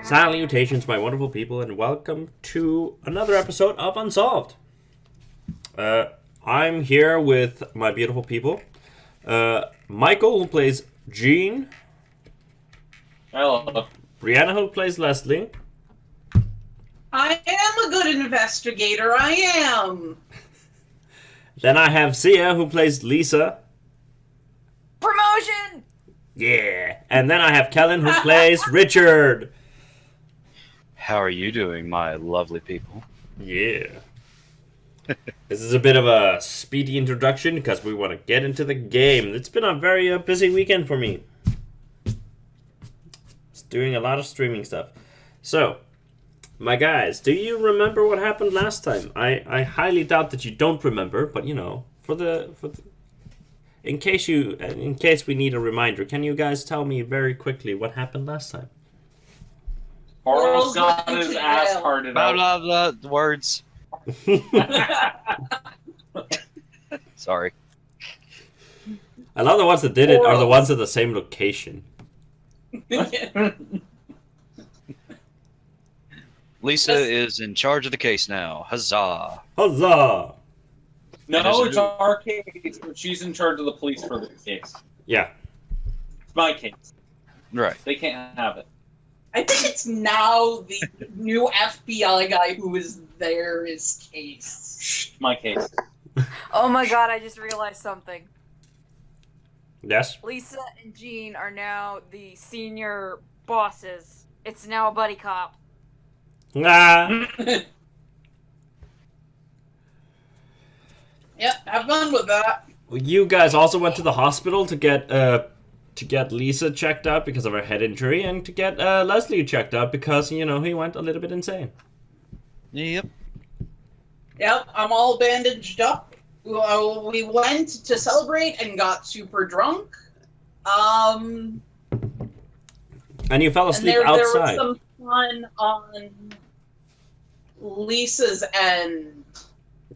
Salutations, my wonderful people, and welcome to another episode of Unsolved. I'm here with my beautiful people. Michael, who plays Jean. Hello. Brianna, who plays Leslie. I am a good investigator, I am. Then I have Sia, who plays Lisa. Promotion! Yeah. And then I have Kellen, who plays Richard. How are you doing, my lovely people? Yeah. This is a bit of a speedy introduction because we want to get into the game. It's been a very busy weekend for me. It's doing a lot of streaming stuff. So, my guys, do you remember what happened last time? I highly doubt that you don't remember, but you know, in case we need a reminder, can you guys tell me very quickly what happened last time? Carl's got his ass hearted Blah, out. blah, blah, words. Sorry. I love the ones that did it are the ones at the same location. Lisa is in charge of the case now. Huzzah. Huzzah! No, it's our case, but she's in charge of the police for the case. Yeah. It's my case. Right. They can't have it. I think it's now the new FBI guy who is there is case. Shh, my case. Oh my god, I just realized something. Yes? Lisa and Jean are now the senior bosses. It's now a buddy cop. Ah. Yep, have fun with that. You guys also went to the hospital to get Lisa checked out because of her head injury, and to get Leslie checked out because, you know, he went a little bit insane. Yep. Yep, I'm all bandaged up. We went to celebrate and got super drunk. And you fell And asleep there outside. was some fun on Lisa's end.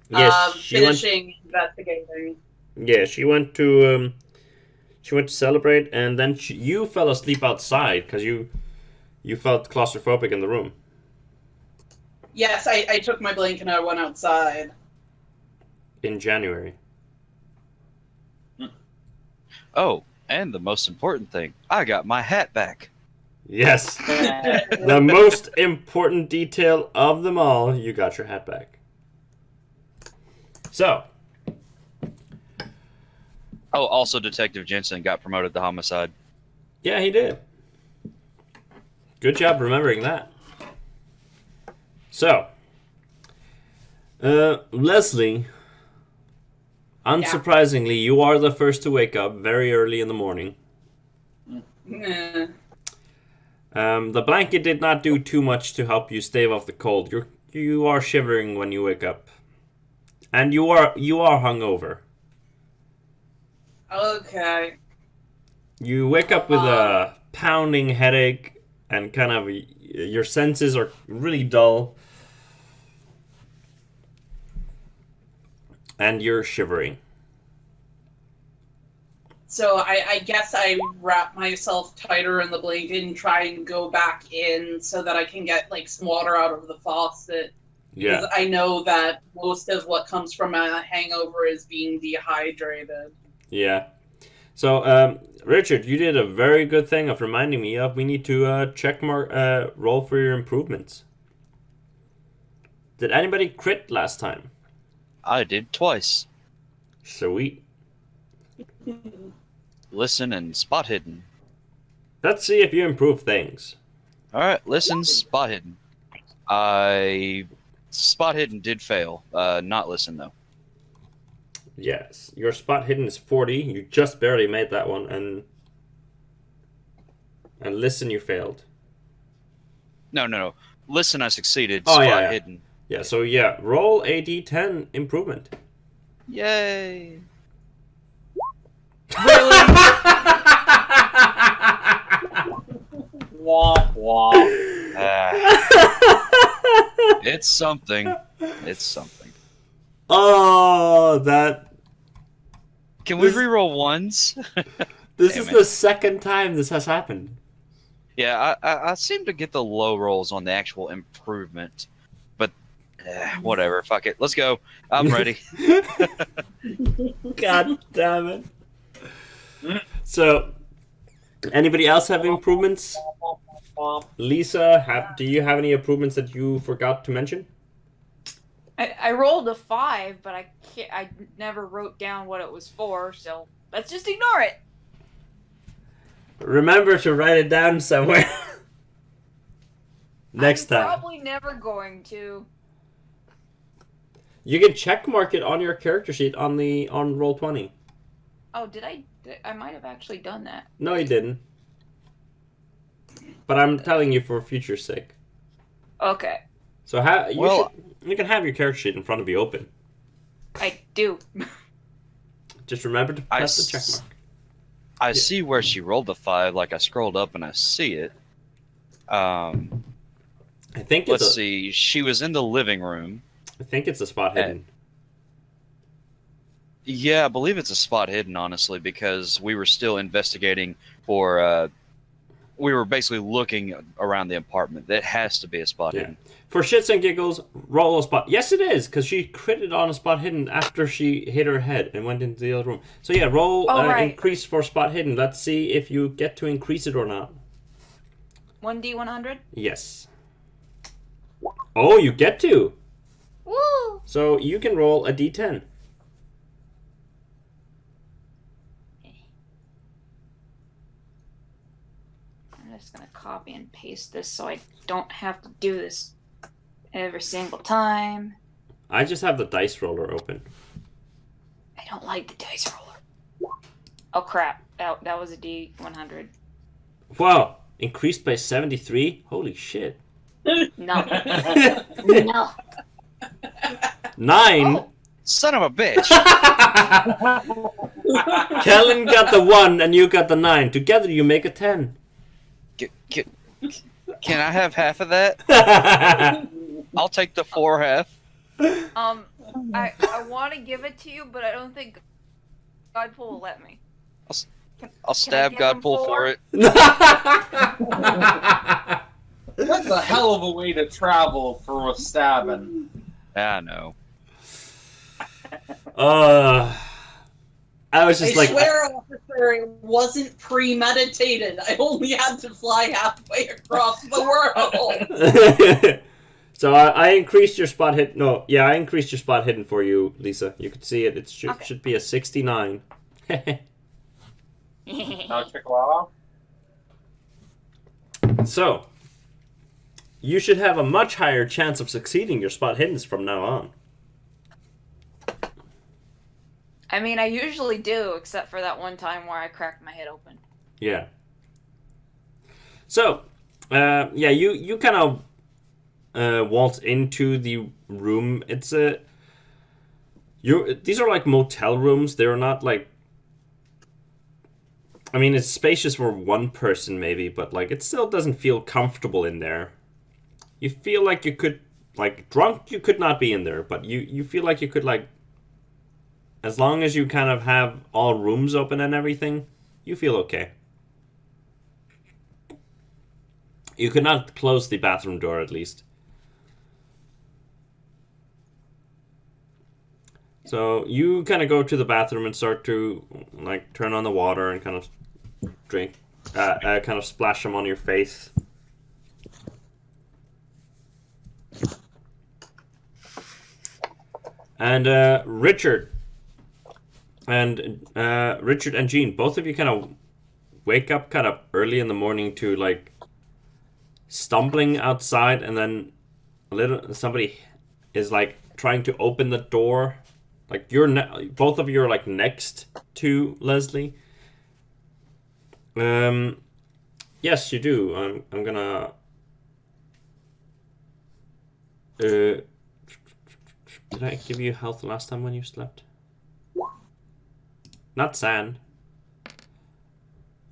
Yes, she finishing investigating. she went to celebrate, and then you fell asleep outside because you felt claustrophobic in the room. Yes, I took my blanket and I went outside. In January. Oh, and the most important thing, I got my hat back. Yes. The most important detail of them all, you got your hat back. So. Oh, also Detective Jensen got promoted to homicide. Yeah, he did. Good job remembering that. So. Leslie. Unsurprisingly, you are the first to wake up very early in the morning. Nah. The blanket did not do too much to help you stave off the cold. You are shivering when you wake up, and you are hungover. Okay. You wake up with a pounding headache, and kind of your senses are really dull, and you're shivering. So I guess I wrap myself tighter in the blanket and try and go back in so that I can get like some water out of the faucet. Yeah. Because I know that most of what comes from a hangover is being dehydrated. Yeah. So, Richard, you did a very good thing of reminding me of we need to roll for your improvements. Did anybody crit last time? I did twice. Sweet. Listen and spot hidden. Let's see if you improve things. Alright, listen, spot hidden. Spot hidden did fail. Not listen, though. Yes. Your spot hidden is 40. You just barely made that one. And listen, you failed. No. Listen, I succeeded. Oh, Spot yeah. hidden. Yeah, so yeah, roll a d10 improvement. Yay. Womp womp. It's something. It's something. Oh, that... Can we reroll ones? This Damn is it. the second time this has happened. Yeah, I seem to get the low rolls on the actual improvement, but whatever. Fuck it. Let's go. I'm ready. God damn it. So, anybody else have improvements? Lisa, do you have any improvements that you forgot to mention? I rolled a 5, but I never wrote down what it was for, so let's just ignore it. Remember to write it down somewhere. Next I'm time. probably never going to. You can check mark it on your character sheet on Roll20. Oh, did I? I might have actually done that. No, you didn't. But I'm telling you for future's sake. Okay, So you can have your character sheet in front of you open. I do. Just remember to press the check mark. I see where she rolled the 5. Like I scrolled up and I see it. I think it's Let's see. She was in the living room. I think it's a spot hidden. Yeah, I believe it's a spot hidden, honestly, because we were still investigating for. We were basically looking around the apartment. That has to be a spot hidden. For shits and giggles, roll a spot. Yes, it is, because she critted on a spot hidden after she hit her head and went into the other room. So yeah, roll increase for spot hidden. Let's see if you get to increase it or not. 1d100. Yes. Oh, you get to. Woo! So you can roll a d10. I'm just gonna copy and paste this so I don't have to do this every single time. I just have the dice roller open. I don't like the dice roller. Oh crap! That was a D100. Wow, increased by 73. Holy shit. No. No. 9. Oh. Son of a bitch! Kellen got the 1 and you got the 9. Together you make a 10. Can I have half of that? I'll take the 4 half. I want to give it to you, but I don't think Godpool will let me. I'll stab give him Godpool 4? for it. That's a hell of a way to travel for a stabbing. I know. I was just I swear, officer, it wasn't premeditated. I only had to fly halfway across the world. So I increased your spot hidden. No, yeah, I increased your spot hidden for you, Lisa. You could see it. It should be a 69. Now, Chihuahua. So, you should have a much higher chance of succeeding your spot hiddens from now on. I mean, I usually do, except for that one time where I cracked my head open. Yeah. So, yeah, you kind of waltz into the room. It's these are like motel rooms. They're not like. I mean, it's spacious for one person maybe, but like it still doesn't feel comfortable in there. You feel like you could, like, drunk. You could not be in there, but you feel like you could, like. As long as you kind of have all rooms open and everything, you feel okay. You could not close the bathroom door, at least. So you kind of go to the bathroom and start to, like, turn on the water and kind of drink, kind of splash them on your face. And Richard and Jean, both of you kind of wake up kind of early in the morning to, like, stumbling outside, and then somebody is, like, trying to open the door. Like, both of you are, like, next to Leslie. Yes, you do. I'm gonna. Did I give you health last time when you slept? Not sand.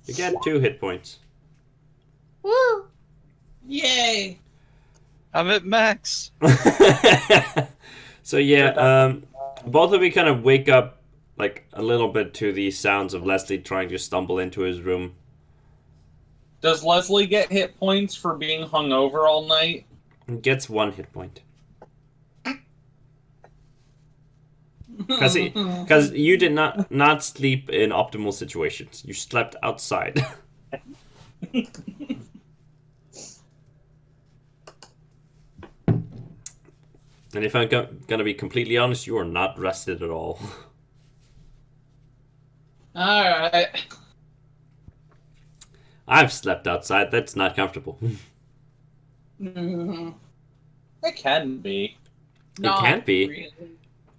You get 2 hit points. Woo! Yay! I'm at max. So yeah, both of you kind of wake up like a little bit to the sounds of Leslie trying to stumble into his room. Does Leslie get hit points for being hungover all night? Gets 1 hit point. Because you did not sleep in optimal situations. You slept outside. And if I'm gonna be completely honest, you are not rested at all. Alright. I've slept outside. That's not comfortable. Mm-hmm. It can be. It can be. Really.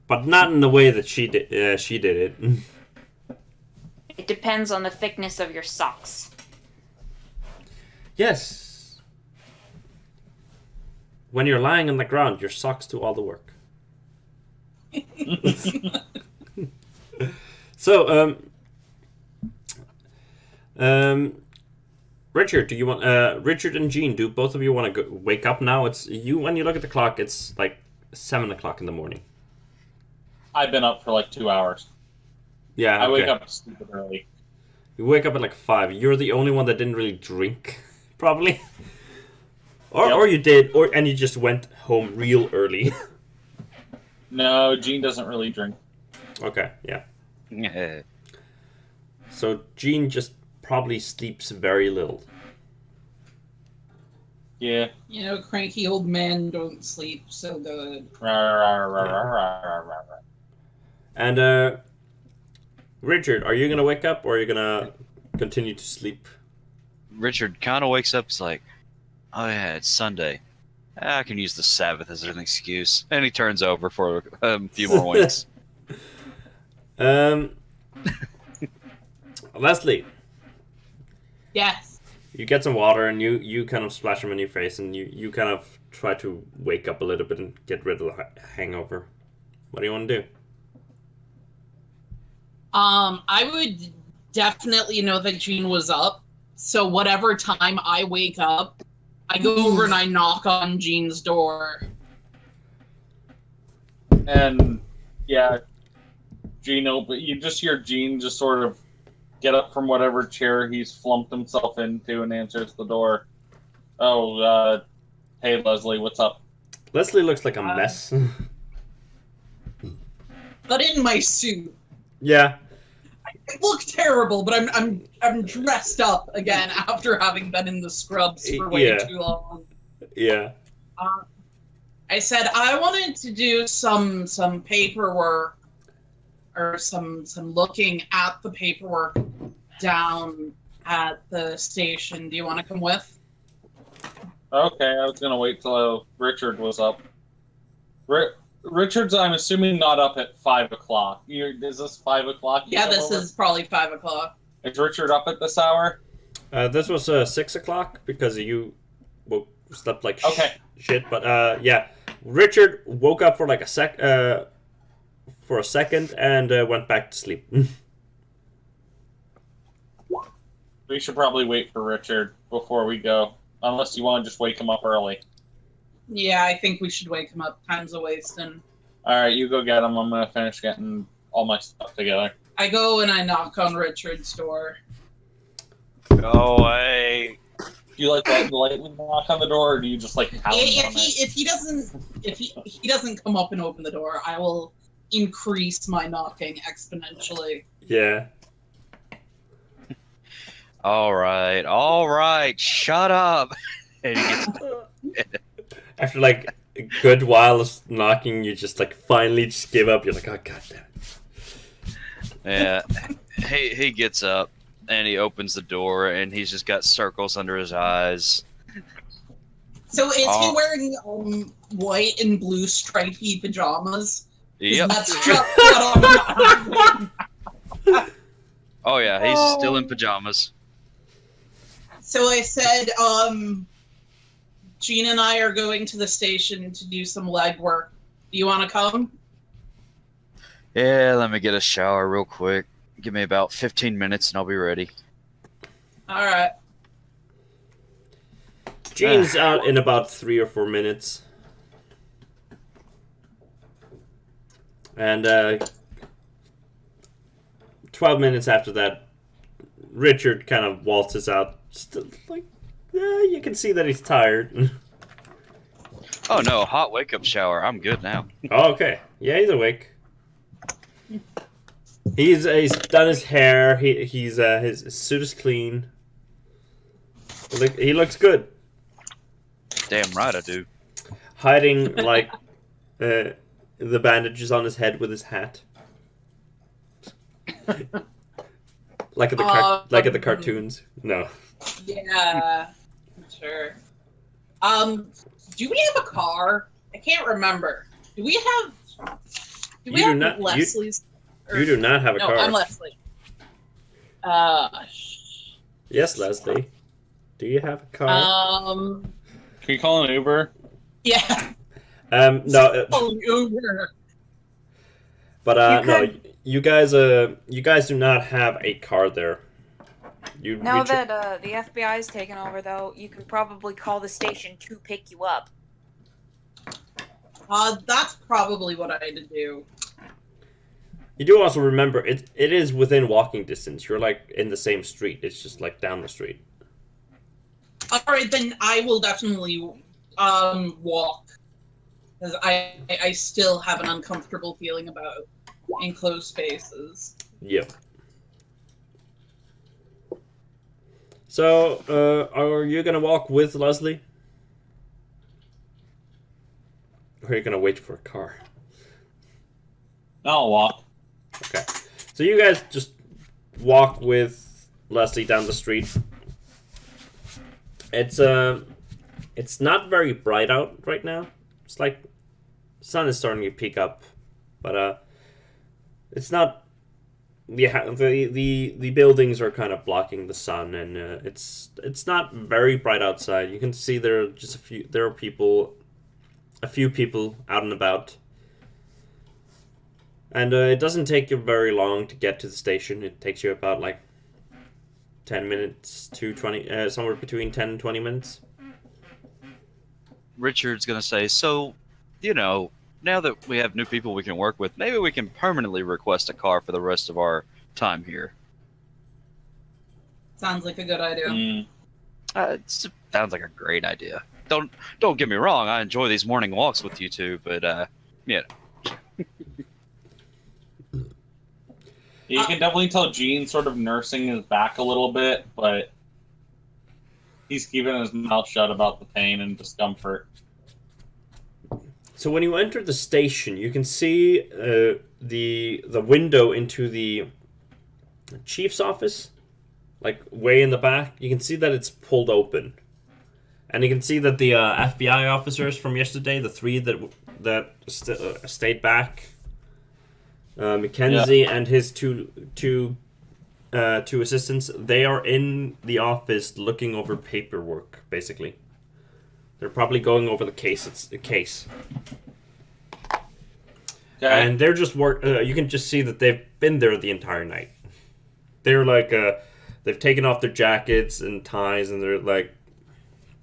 But not in the way that she did it. It depends on the thickness of your socks. Yes. When you're lying on the ground, your socks do all the work. So, Richard, do you want? Richard and Jean, do both of you want to wake up now? It's you. When you look at the clock, it's like 7 o'clock in the morning. I've been up for like 2 hours. Yeah, I wake okay. up stupid early. You wake up at like 5. You're the only one that didn't really drink, probably. Or you did, and you just went home real early. No, Jean doesn't really drink. Okay, yeah. Yeah. So Jean just probably sleeps very little. Yeah. You know, cranky old men don't sleep so good. And Richard, are you gonna wake up or are you gonna continue to sleep? Richard kind of wakes up. It's like, oh yeah, it's Sunday. I can use the Sabbath as an excuse, and he turns over for a few more winks. Leslie, Yes. you get some water and you kind of splash them in your face and you kind of try to wake up a little bit and get rid of the hangover. What do you want to do? I would definitely know that Jean was up. So whatever time I wake up, I go over and I knock on Jean's door. And yeah, Gino, but you just hear Gene just sort of get up from whatever chair he's flumped himself into and answers the door. Oh, hey Leslie, what's up? Leslie looks like a mess. But in my suit. Yeah. I look terrible, but I'm dressed up again after having been in the scrubs for way too long. Yeah. I said I wanted to do some paperwork or some looking at the paperwork down at the station. Do you want to come with? Okay, I was gonna wait till Richard was up. Richard's, I'm assuming, not up at 5 o'clock. Is this 5 o'clock? Yeah, this is probably 5 o'clock. Is Richard up at this hour? This was 6 o'clock because you slept like shit. But yeah, Richard woke up for like a second and went back to sleep. We should probably wait for Richard before we go, unless you want to just wake him up early. Yeah, I think we should wake him up. Time's a wasting. Alright, you go get him. I'm going to finish getting all my stuff together. I go and I knock on Richard's door. Go away. Do you like that lightly knock on the door, or do you just like pound on it? If he doesn't come up and open the door, I will increase my knocking exponentially. Yeah. All right, shut up. And he gets After like a good while of knocking, you just like finally just give up. You're like, oh god damn it. yeah. He gets up and he opens the door and he's just got circles under his eyes. So is he wearing white and blue stripy pajamas? Yep. That's just what I'm Oh yeah, he's still in pajamas. So I said, Jean and I are going to the station to do some legwork. Do you want to come? Yeah, let me get a shower real quick. Give me about 15 minutes and I'll be ready. All right. Jean's out in about 3 or 4 minutes. And 12 minutes after that, Richard kind of waltzes out Still, like, you can see that he's tired. Oh no, hot wake up shower. I'm good now. Oh, okay. Yeah, he's awake. He's done his hair. His suit is clean. He looks good. Damn right I do. Hiding like the bandages on his head with his hat. Like at the cartoons. No. Yeah, sure. Do we have a car? I can't remember. Do we have Leslie's? You do not have a no, car. I'm Leslie. Yes, Leslie. Do you have a car? Can you call an Uber? Yeah. No. Uber. But no, you guys do not have a car there. Now that the FBI's taken over, though, you can probably call the station to pick you up. That's probably what I had to do. You do also remember it is within walking distance. You're like in the same street. It's just like down the street. All right, then I will definitely walk, because I still have an uncomfortable feeling about enclosed spaces. Yep. So, are you gonna walk with Leslie? Or are you gonna wait for a car? I'll walk. Okay. So you guys just walk with Leslie down the street. It's not very bright out right now. It's like the sun is starting to peak up, but it's not. Yeah, the buildings are kind of blocking the sun, and it's not very bright outside. You can see there are just a few people out and about. And it doesn't take you very long to get to the station. It takes you about like 10 minutes to 20, somewhere between 10 and 20 minutes. Richard's gonna say, so, now that we have new people we can work with, maybe we can permanently request a car for the rest of our time here. Sounds like a good idea. It sounds like a great idea. Don't get me wrong, I enjoy these morning walks with you two, but yeah. You can definitely tell Gene's sort of nursing his back a little bit, but he's keeping his mouth shut about the pain and discomfort. So when you enter the station, you can see the window into the chief's office, like way in the back. You can see that it's pulled open, and you can see that the FBI officers from yesterday, the three that stayed back, Mackenzie and his two assistants, they are in the office looking over paperwork. Basically, they're probably going over the case. Okay. And they're just you can just see that they've been there the entire night. They're like they've taken off their jackets and ties, and they're like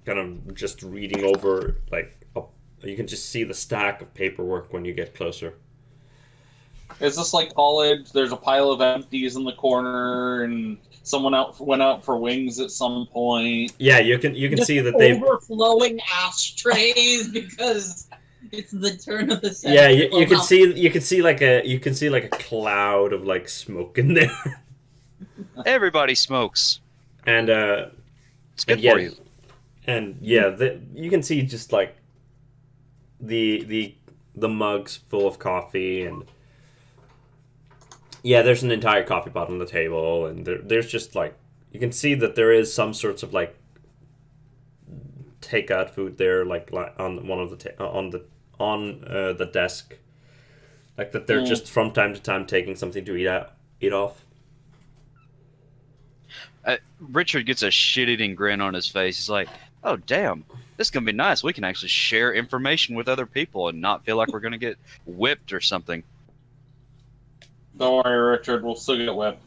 kind of just reading over you can just see the stack of paperwork when you get closer. Is this like college? There's a pile of empties in the corner, and someone went out for wings at some point. Yeah, you can Just see that they've overflowing ashtrays because it's the turn of the century. Yeah, you can see like a cloud of like smoke in there. Everybody smokes. And It's good yeah, for you. And yeah, you can see just like the mugs full of coffee, and yeah, there's an entire coffee pot on the table, and there's just like you can see that there is some sorts of like takeout food there, like on one of the on the desk, like that they're just from time to time taking something to eat off. Richard gets a shit-eating grin on his face. He's like, oh, damn, this is going to be nice. We can actually share information with other people and not feel like we're going to get whipped or something. Don't worry, Richard. We'll still get whipped.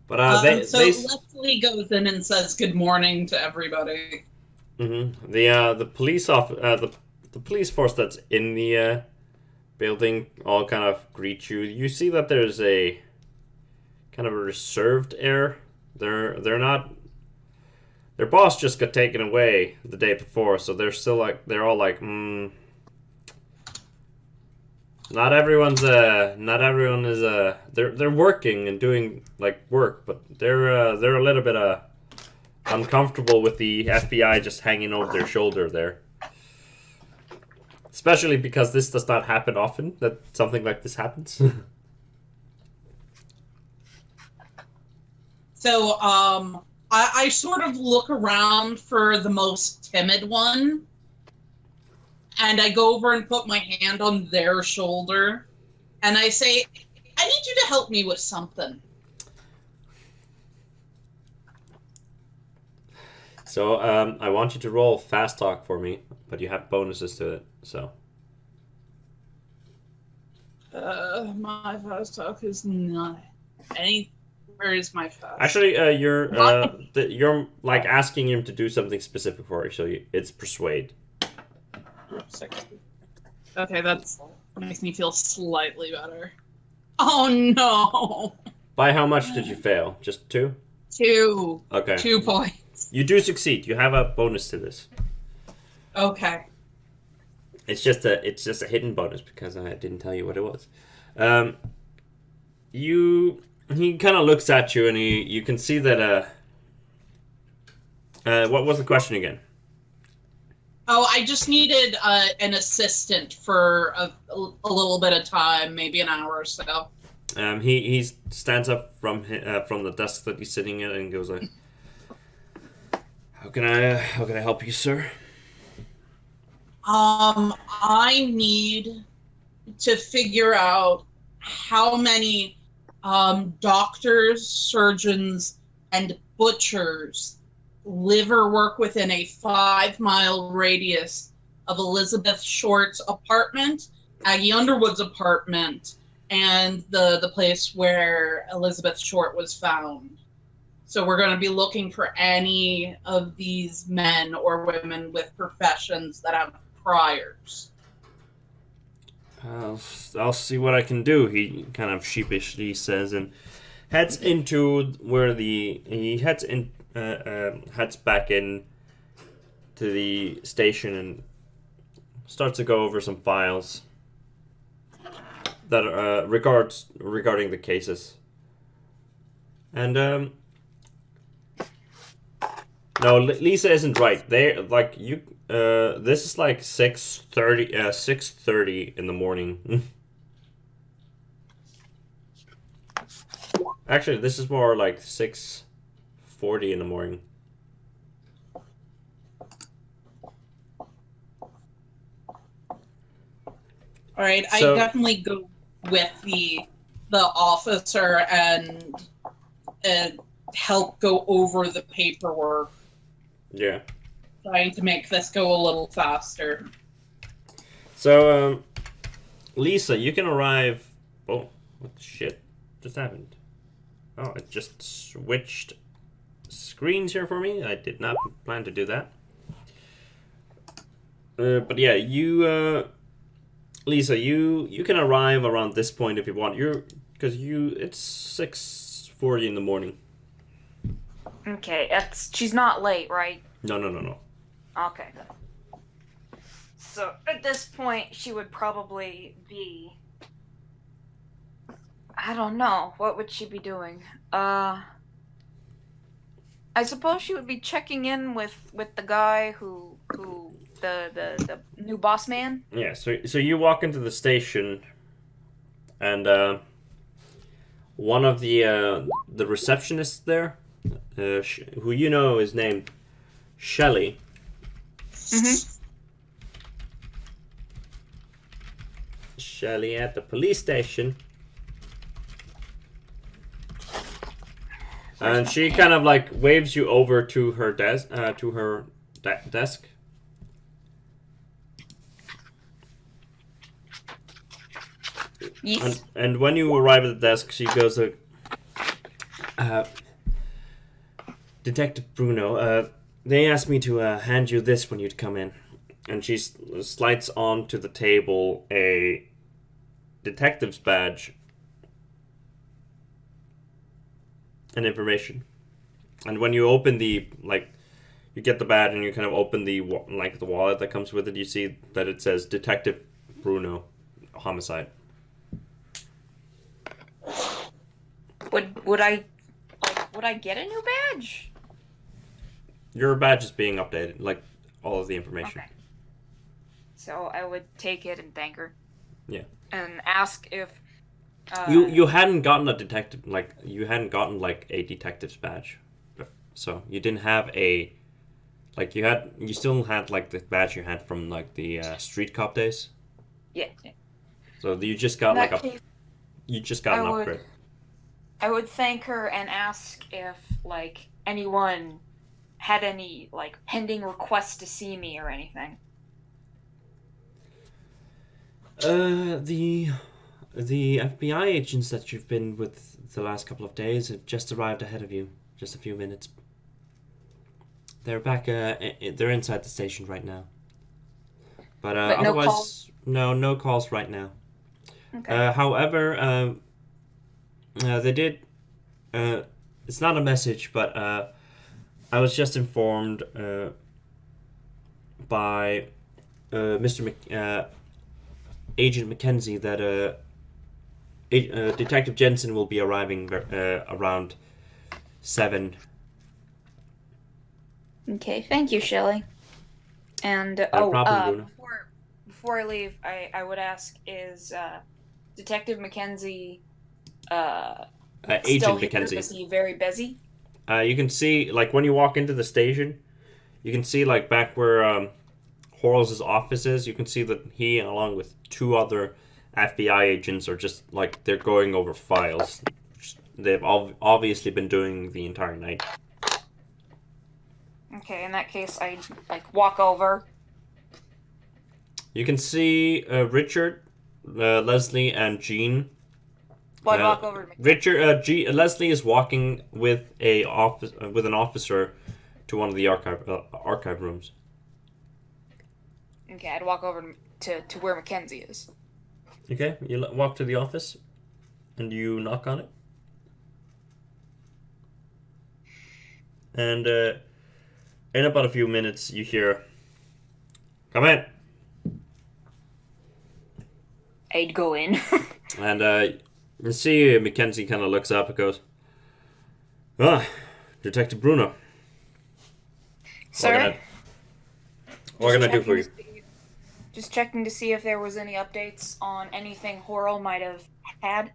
But Leslie goes in and says good morning to everybody. Mm-hmm. The police force that's in the building all kind of greet you. You see that there's a kind of a reserved air. They're not. Their boss just got taken away the day before, so they're still like they're all like, Not everyone is they're working and doing like work, but they're a little bit uncomfortable with the FBI just hanging over their shoulder there. Especially because this does not happen often, that something like this happens. So, I sort of look around for the most timid one, and I go over and put my hand on their shoulder, and I say, I need you to help me with something. So, I want you to roll fast talk for me, but you have bonuses to it, so. My fast talk is not any. Where is my fast? Actually, you're like asking him to do something specific for you, so it's persuade. 60. Okay, that makes me feel slightly better. Oh no! By how much did you fail? Just 2? 2. Okay. 2 points. You do succeed. You have a bonus to this. Okay. It's just a hidden bonus because I didn't tell you what it was. He kind of looks at you and you can see that what was the question again? Oh, I just needed an assistant for a little bit of time, maybe an hour or so. He stands up from the desk that he's sitting at and goes like, How can I help you, sir? I need to figure out how many doctors, surgeons, and butchers live or work within a 5-mile radius of Elizabeth Short's apartment, Aggie Underwood's apartment, and the place where Elizabeth Short was found. So we're going to be looking for any of these men or women with professions that have priors. I'll see what I can do, he kind of sheepishly says, and heads into where heads back in to the station and starts to go over some files that are regarding the cases. And no, Lisa isn't right. They like you. This is like 6:30 in the morning. Actually, this is more like 6:40 in the morning. All right, So- I definitely go with the officer and help go over the paperwork, Yeah. trying to make this go a little faster. So, Lisa, you can arrive. Oh, what the shit just happened? Oh, it just switched screens here for me. I did not plan to do that. But yeah, Lisa, you can arrive around this point if you want. It's 6:40 in the morning. Okay, she's not late, right? No. Okay, good. So at this point, she would probably be. I don't know. What would she be doing? I suppose she would be checking in with the guy who the new boss man. Yeah. So you walk into the station, and one of the receptionists there, who you know is named Shelley. Mm-hmm. Shelley at the police station. And she kind of like waves you over to her desk. Desk. Yes. And when you arrive at the desk, she goes like, Detective Bruno, they asked me to hand you this when you'd come in. And she slides onto the table a detective's badge. and information. And when you open the you get the badge and you kind of open the the wallet that comes with it, you see that it says Detective Bruno, homicide. Would I get a new badge? Your badge is being updated, like all of the information. Okay. So I would take it and thank her. Yeah. And ask if you hadn't gotten a detective a detective's badge, so you didn't have a you still had like the badge you had from like the street cop days. Yeah. So you just got an upgrade. I would thank her and ask if like anyone had any like pending requests to see me or anything. The FBI agents that you've been with the last couple of days have just arrived ahead of you, just a few minutes. They're back. They're inside the station right now. But no otherwise, calls? no calls right now. Okay. However, they did. It's not a message, but I was just informed by Agent Mackenzie that Detective Jensen will be arriving around 7. Okay, thank you, Shelley. And No problem, Bruno. before I leave, I would ask, is Detective Mackenzie still Agent here? Mackenzie. Is he very busy? You can see, like, when you walk into the station, you can see, like, back where Horrell's office is, you can see that he, along with 2 other FBI agents, are just, like, they're going over files. They've obviously been doing the entire night. Okay, in that case, I like walk over. You can see Richard, Leslie, and Jean. Well, I walk over to Leslie is walking with an officer to one of the archive rooms. Okay, I'd walk over to where Mackenzie is. Okay, you walk to the office, and you knock on it. And in about a few minutes, you hear, "Come in." I'd go in. And you see Mackenzie kind of looks up and goes, Detective Bruno. Sir? What can I do for you? Just checking to see if there was any updates on anything Horrell might have had.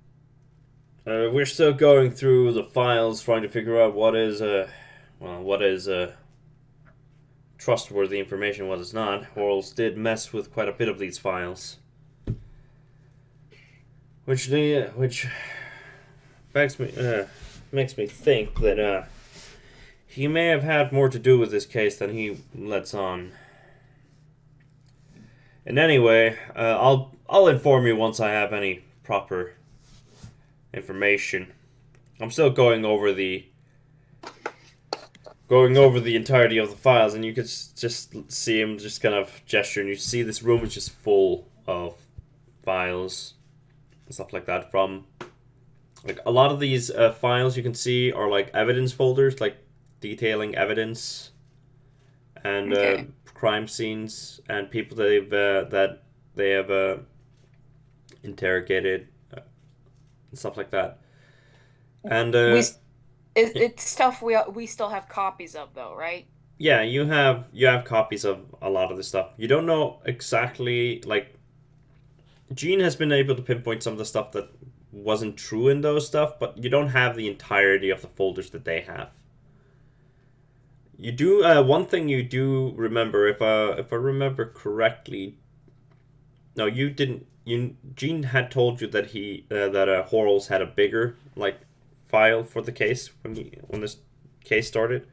We're still going through the files, trying to figure out what is trustworthy information, what is not. Horrells did mess with quite a bit of these files, which makes me think that he may have had more to do with this case than he lets on. And anyway, I'll inform you once I have any proper information. I'm still going over the entirety of the files, and you could just see him just kind of gesture, and you see this room is just full of files and stuff like that. From like a lot of these files you can see are like evidence folders, like detailing evidence and crime scenes and people that they have interrogated and stuff like that. And it's stuff we still have copies of, though, right? Yeah, you have copies of a lot of the stuff. You don't know exactly, like, Gene has been able to pinpoint some of the stuff that wasn't true in those stuff, but you don't have the entirety of the folders that they have. You do one thing you do remember, if I remember correctly. No, you didn't. Gene had told you that Horrells had a bigger file for the case when this case started.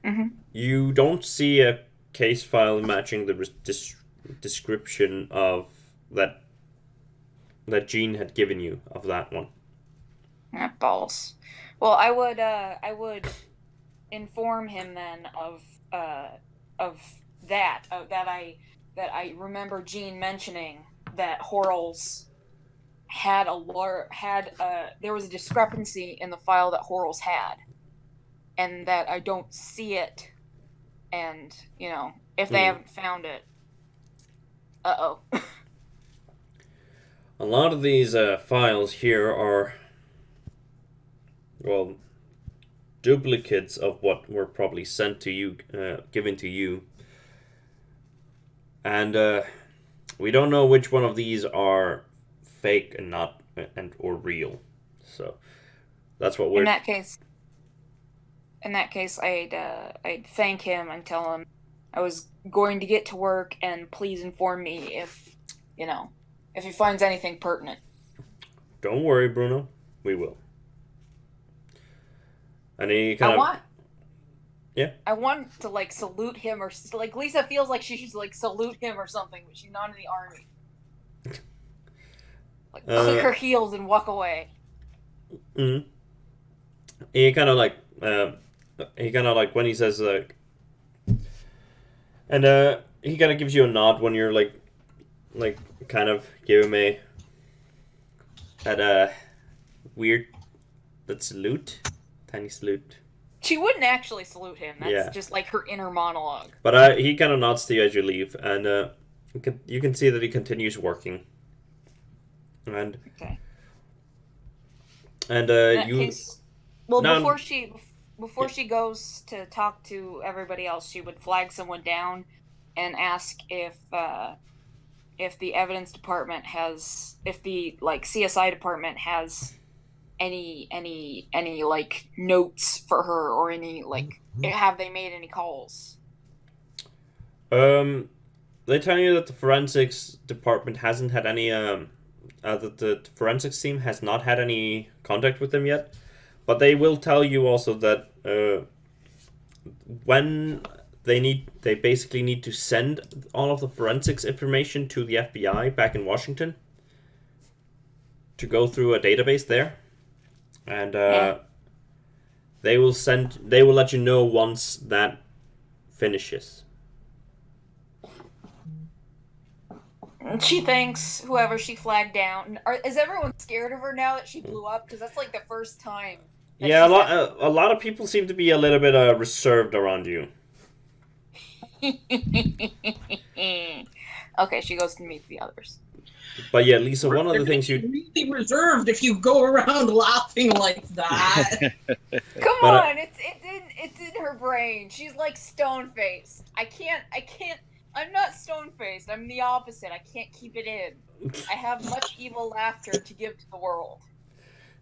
Mm-hmm. You don't see a case file matching the description of that Gene had given you of that one. Balls. Well, I would inform him then of that I remember Gene mentioning that Horrells there was a discrepancy in the file that Horrell's had, and that I don't see it, and if they haven't found it, uh-oh. A lot of these files here are, well, duplicates of what were probably sent to you, given to you. And we don't know which one of these are fake and not or real. So that's what we're. In that case, I'd thank him and tell him I was going to get to work, and please inform me if he finds anything pertinent. Don't worry, Bruno. We will. And he kind of. Yeah. I want to salute him, or Lisa feels like she should salute him or something, but she's not in the army. Click her heels and walk away. Mm-hmm. He kind of when he says and he kind of gives you a nod when you're kind of give him that weird salute, tiny salute. She wouldn't actually salute him. That's just her inner monologue. But he kind of nods to you as you leave, and you can see that he continues working. And okay. And before she goes to talk to everybody else, she would flag someone down and ask if the evidence department if the CSI department has any notes for her, or any have they made any calls? They tell you that the forensics department hasn't had any that the forensics team has not had any contact with them yet, but they will tell you also that when they basically need to send all of the forensics information to the FBI back in Washington to go through a database there. And they will let you know once that finishes. She thanks whoever she flagged down. Is everyone scared of her now that she blew up? Because that's the first time. Yeah, a lot of people seem to be a little bit reserved around you. Okay, she goes to meet the others. But yeah, Lisa, one of the things you really reserved if you go around laughing like that. Come on, it's in her brain. She's stone faced. I can't. I'm not stone faced. I'm the opposite. I can't keep it in. I have much evil laughter to give to the world.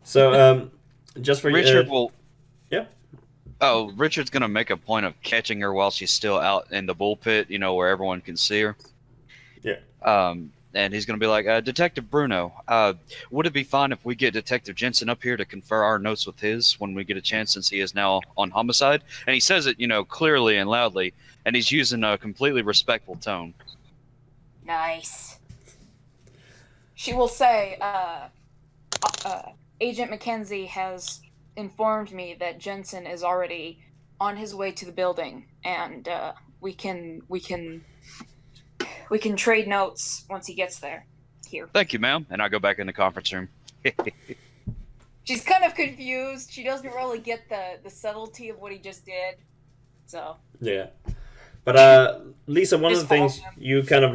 So, just for Richard will. Yeah. Oh, Richard's gonna make a point of catching her while she's still out in the bull pit, where everyone can see her. Yeah. And he's going to be like, Detective Bruno, would it be fine if we get Detective Jensen up here to confer our notes with his when we get a chance, since he is now on homicide? And he says it, clearly and loudly, and he's using a completely respectful tone. Nice. She will say, Agent McKenzie has informed me that Jensen is already on his way to the building, and we can trade notes once he gets there. Here. Thank you, ma'am. And I go back in the conference room. She's kind of confused. She doesn't really get the subtlety of what he just did. So. Yeah. But Lisa, one of the things you kind of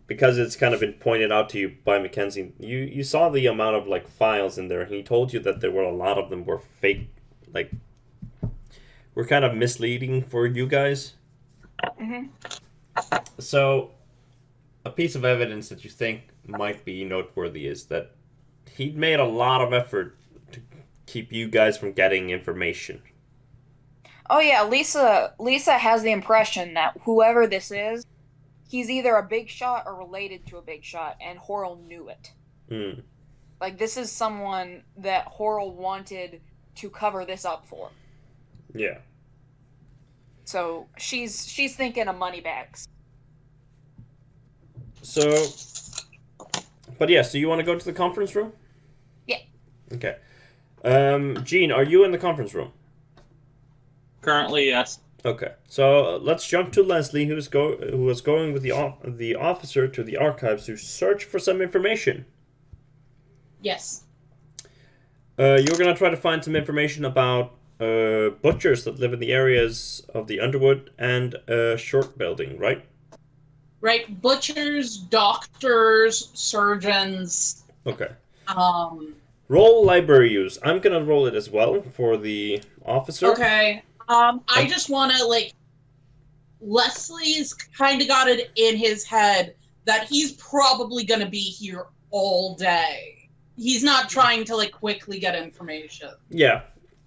because it's kind of been pointed out to you by Mackenzie, you saw the amount of files in there, and he told you that there were a lot of them were fake, were kind of misleading for you guys. Mm-hmm. So, a piece of evidence that you think might be noteworthy is that he made a lot of effort to keep you guys from getting information. Oh yeah, Lisa has the impression that whoever this is, he's either a big shot or related to a big shot, and Horrell knew it. Mm. This is someone that Horrell wanted to cover this up for. Yeah. So she's thinking of money bags. So, but yeah, so you want to go to the conference room? Yeah. Okay. Gene, are you in the conference room? Currently, yes. Okay. So let's jump to Leslie, who was going with the officer to the archives to search for some information. Yes. You're gonna try to find some information about butchers that live in the areas of the Underwood and Short Building, right? Right. Butchers, doctors, surgeons. Okay. Okay. Roll library use. I'm gonna roll it as well for the officer. I just want to like. Leslie's kind of got it in his head that he's probably going to be here all day. He's not trying to like quickly get information. Yeah.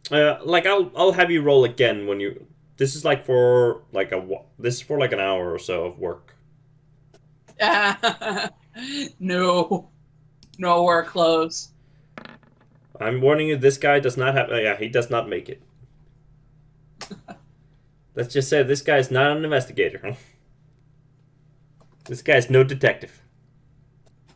Like I'll have you roll again when you. This is like for like this is for like an hour or so of work. No, we're close. I'm warning you. This guy does not have. Yeah, he does not make it. Let's just say this guy's not an investigator. This guy's no detective.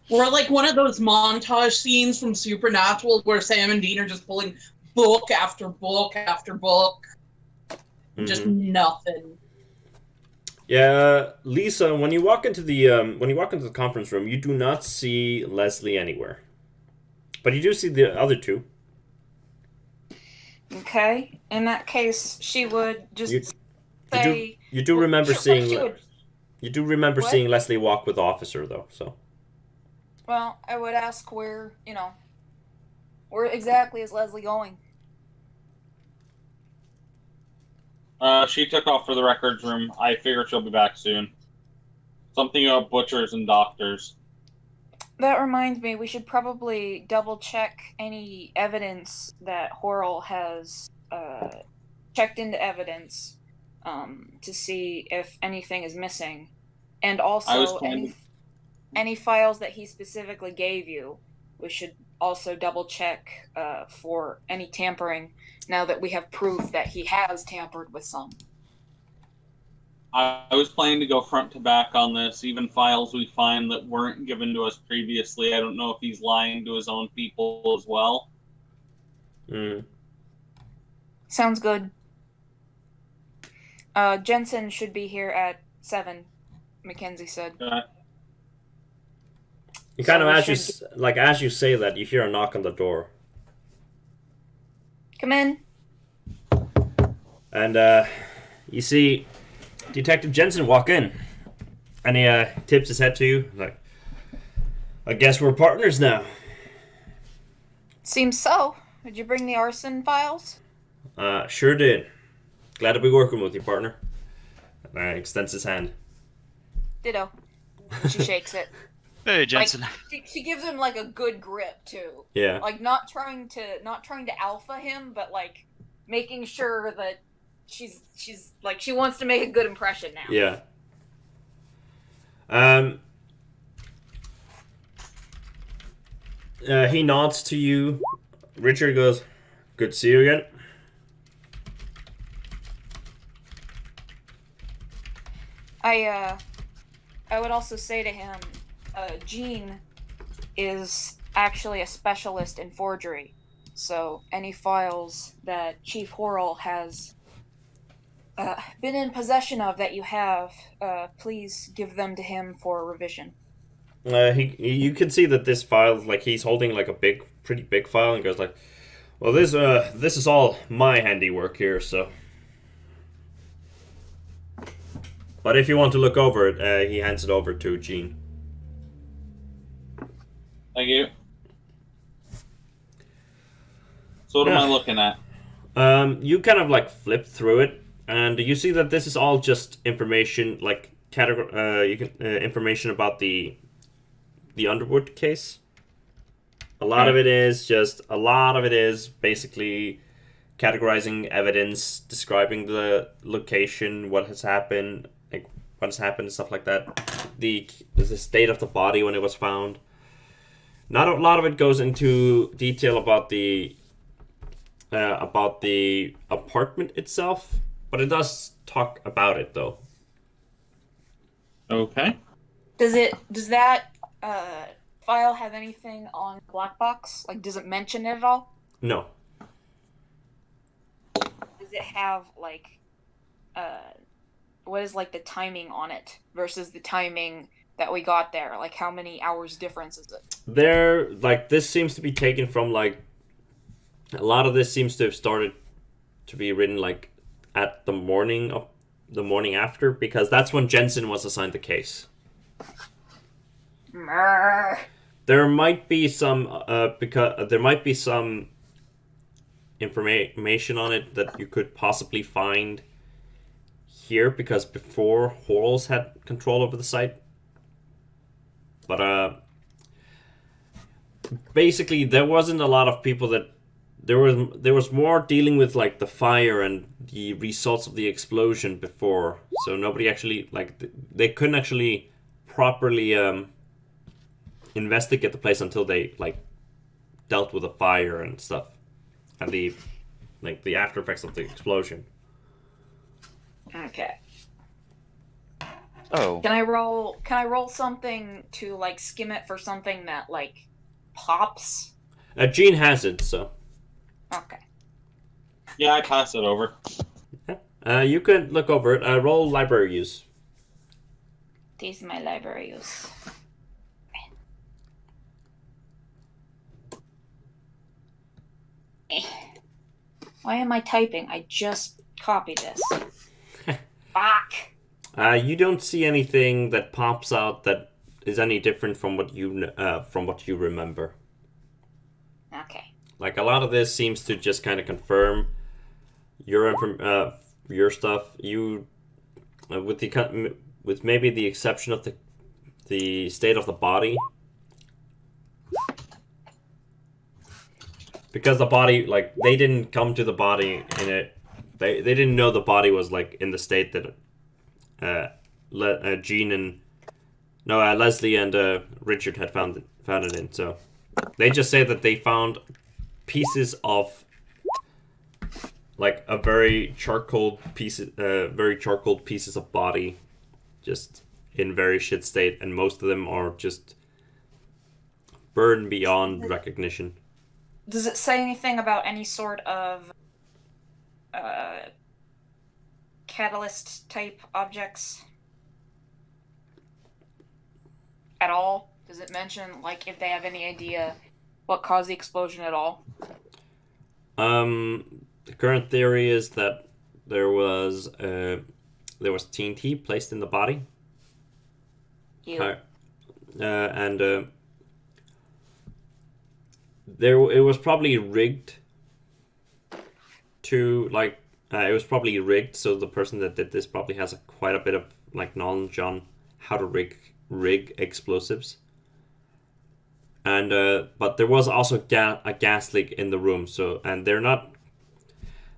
We're like one of those montage scenes from Supernatural where Sam and Dean are just pulling book after book after book. Just nothing. Yeah, Lisa. When you walk into the conference room, you do not see Leslie anywhere, but you do see the other two. Okay. In that case, she would just say. You do remember seeing. You do remember What? seeing Leslie walk with Officer though. So. Well, I would ask where exactly is Leslie going? She took off for the records room. I figure she'll be back soon. Something about butchers and doctors. That reminds me, we should probably double check any evidence that Horrell has checked into evidence to see if anything is missing, and also any files that he specifically gave you. We should also double check for any tampering. Now that we have proof that he has tampered with some. I was planning to go front to back on this, even files we find that weren't given to us previously. I don't know if he's lying to his own people as well. Sounds good. Jensen should be here at 7, Mackenzie said. You kind of, as you say that, you hear a knock on the door. Come in. And you see Detective Jensen walk in. And he tips his head to you, like, I guess we're partners now. Seems so. Did you bring the arson files? Sure did. Glad to be working with you, partner. And extends his hand. Ditto. She shakes it. Hey, Jensen. Like, she gives him like a good grip too. Yeah. Like not trying to alpha him, but like making sure that she's like she wants to make a good impression now. Yeah. He nods to you. Richard goes, "Good to see you again." I would also say to him, Jean is actually a specialist in forgery. So any files that Chief Horrell has been in possession of that you have, please give them to him for revision. You can see that this file, like he's holding like a pretty big file, and goes like, "Well, this is all my handiwork here, so." But if you want to look over it, he hands it over to Jean. Thank you. So what am I looking at? You kind of like flip through it, and you see that this is all just information, like information about the Underwood case. A lot of it is basically categorizing evidence, describing the location, what has happened, and stuff like that. The state of the body when it was found. Not a lot of it goes into detail about the apartment itself, but it does talk about it though. Okay. Does that file have anything on Black Box? Like, does it mention it at all? No. Does it have like what is like the timing on it versus the timing that we got there? Like, how many hours difference is it? There, like, this seems to be taken from, like, a lot of this seems to have started to be written, like, at the morning after, because that's when Jensen was assigned the case. Mrr. There might be some, because there might be some information on it that you could possibly find here, because before Horals had control over the site. But basically there wasn't a lot of people that there was more dealing with like the fire and the results of the explosion before, so nobody actually like they couldn't actually properly investigate the place until they like dealt with the fire and stuff and the after effects of the explosion. Okay. Oh, Can I roll something to like skim it for something that like pops? Gene has it, so Okay. Yeah, I pass it over. you could look over it. Roll library use. These are my library use. Why am I typing? I just copied this. Fuck. You don't see anything that pops out that is any different from what you remember. Okay. Like a lot of this seems to just kind of confirm your stuff. You, with maybe the exception of the state of the body, because the body, like, they didn't come to the body in it. They didn't know the body was like in the state that Jean and Leslie and Richard had found it in. So they just say that they found pieces of like a very charcoal pieces of body, just in very shit state, and most of them are just burned beyond recognition. Does it say anything about any sort of catalyst type objects at all? Does it mention like if they have any idea what caused the explosion at all? The current theory is that there was TNT placed in the body. Ew. And it was probably rigged to like it was probably rigged, so the person that did this probably has quite a bit of like knowledge on how to rig explosives. And but there was also a gas leak in the room, so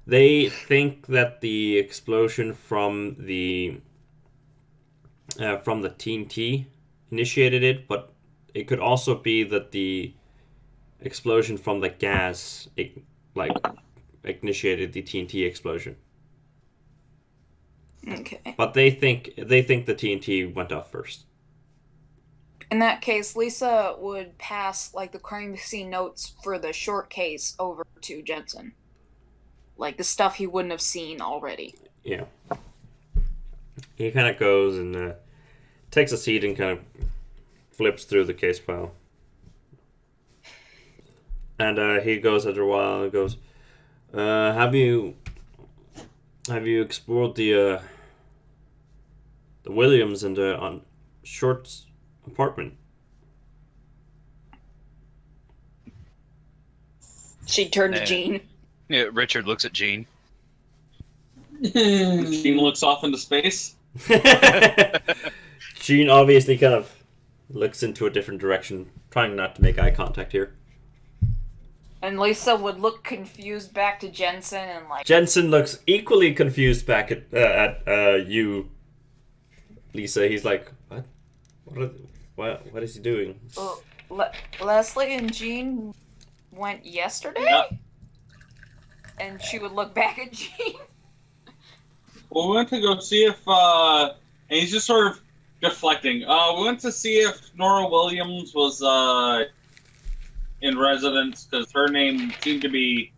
they think that the explosion from the TNT initiated it, but it could also be that the explosion from the gas initiated the TNT explosion. Okay. But they think the TNT went off first. In that case, Lisa would pass like the crime scene notes for the short case over to Jensen. Like the stuff he wouldn't have seen already. Yeah. He kind of goes and takes a seat and kind of flips through the case file. And he goes after a while and goes, have you explored the Williams and on Short's apartment? She turned to Yeah. Jean. Yeah, Richard looks at Jean. Jean looks off into space. Jean obviously kind of looks into a different direction, trying not to make eye contact here. And Lisa would look confused back to Jensen and like... Jensen looks equally confused back at you, Lisa. He's like, what is he doing? Leslie and Jean went yesterday? Yeah. And she would look back at Jean. Well, we went to go see if, and he's just sort of deflecting. We went to see if Nora Williams was, in residence, because her name seemed to be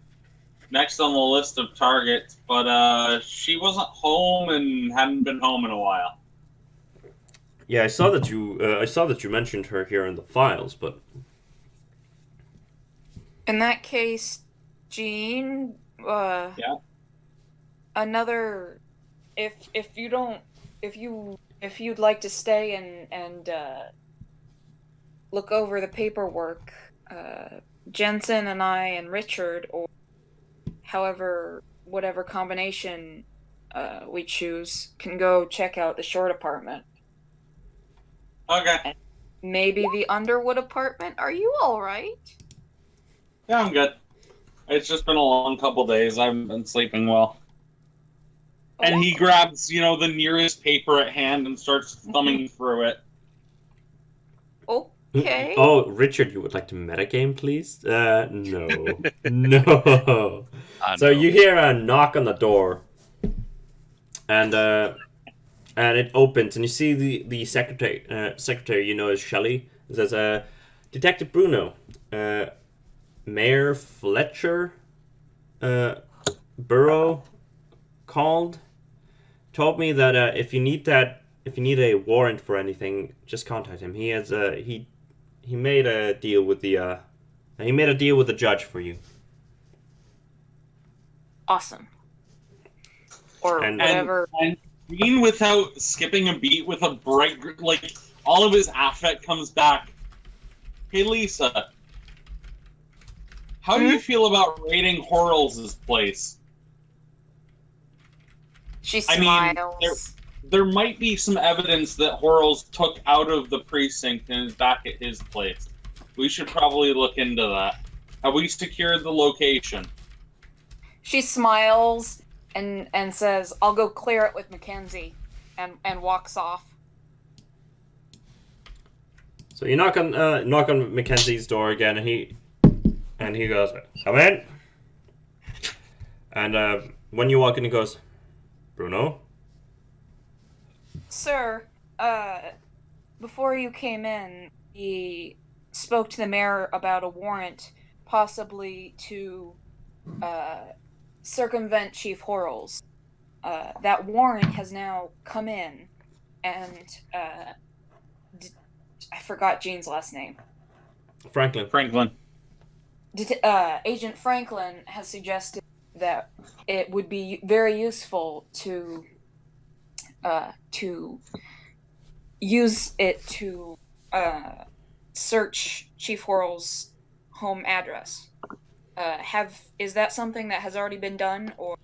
next on the list of targets, but, she wasn't home and hadn't been home in a while. Yeah, I saw that you mentioned her here in the files, but In that case, Jean, Yeah. another, if you don't, if you'd like to stay and look over the paperwork, Jensen and I and Richard, or however, whatever combination we choose, can go check out the short apartment. Okay. Maybe the Underwood apartment. Are you all right? Yeah, I'm good. It's just been a long couple days. I haven't been sleeping well. And he grabs, the nearest paper at hand and starts thumbing through it. Okay. Oh, Richard, you would like to metagame, please? No. No. I So know. you hear a knock on the door, and it opens, and you see the secretary. Secretary, is Shelley. It says, "Detective Bruno, Mayor Fletcher, Burrow, told me that if you need a warrant for anything, just contact him. He has he made a deal with the judge for you." Awesome. Or And- whatever. And Dean, without skipping a beat, with a bright, all of his affect comes back. Hey, Lisa. How do you feel about raiding Horrells' place? She I mean, smiles. There might be some evidence that Horrells took out of the precinct and is back at his place. We should probably look into that. Have we secured the location? She smiles and says, "I'll go clear it with Mackenzie," and walks off. So you knock on Mackenzie's door again, and he goes, "Come in." And when you walk in, he goes, "Bruno." Sir, before you came in, he spoke to the mayor about a warrant, possibly to circumvent Chief Horrells. That warrant has now come in, and I forgot Jean's last name. Franklin. Agent Franklin has suggested that it would be very useful to use it to search Chief Horrell's home address. Is that something that has already been done, or?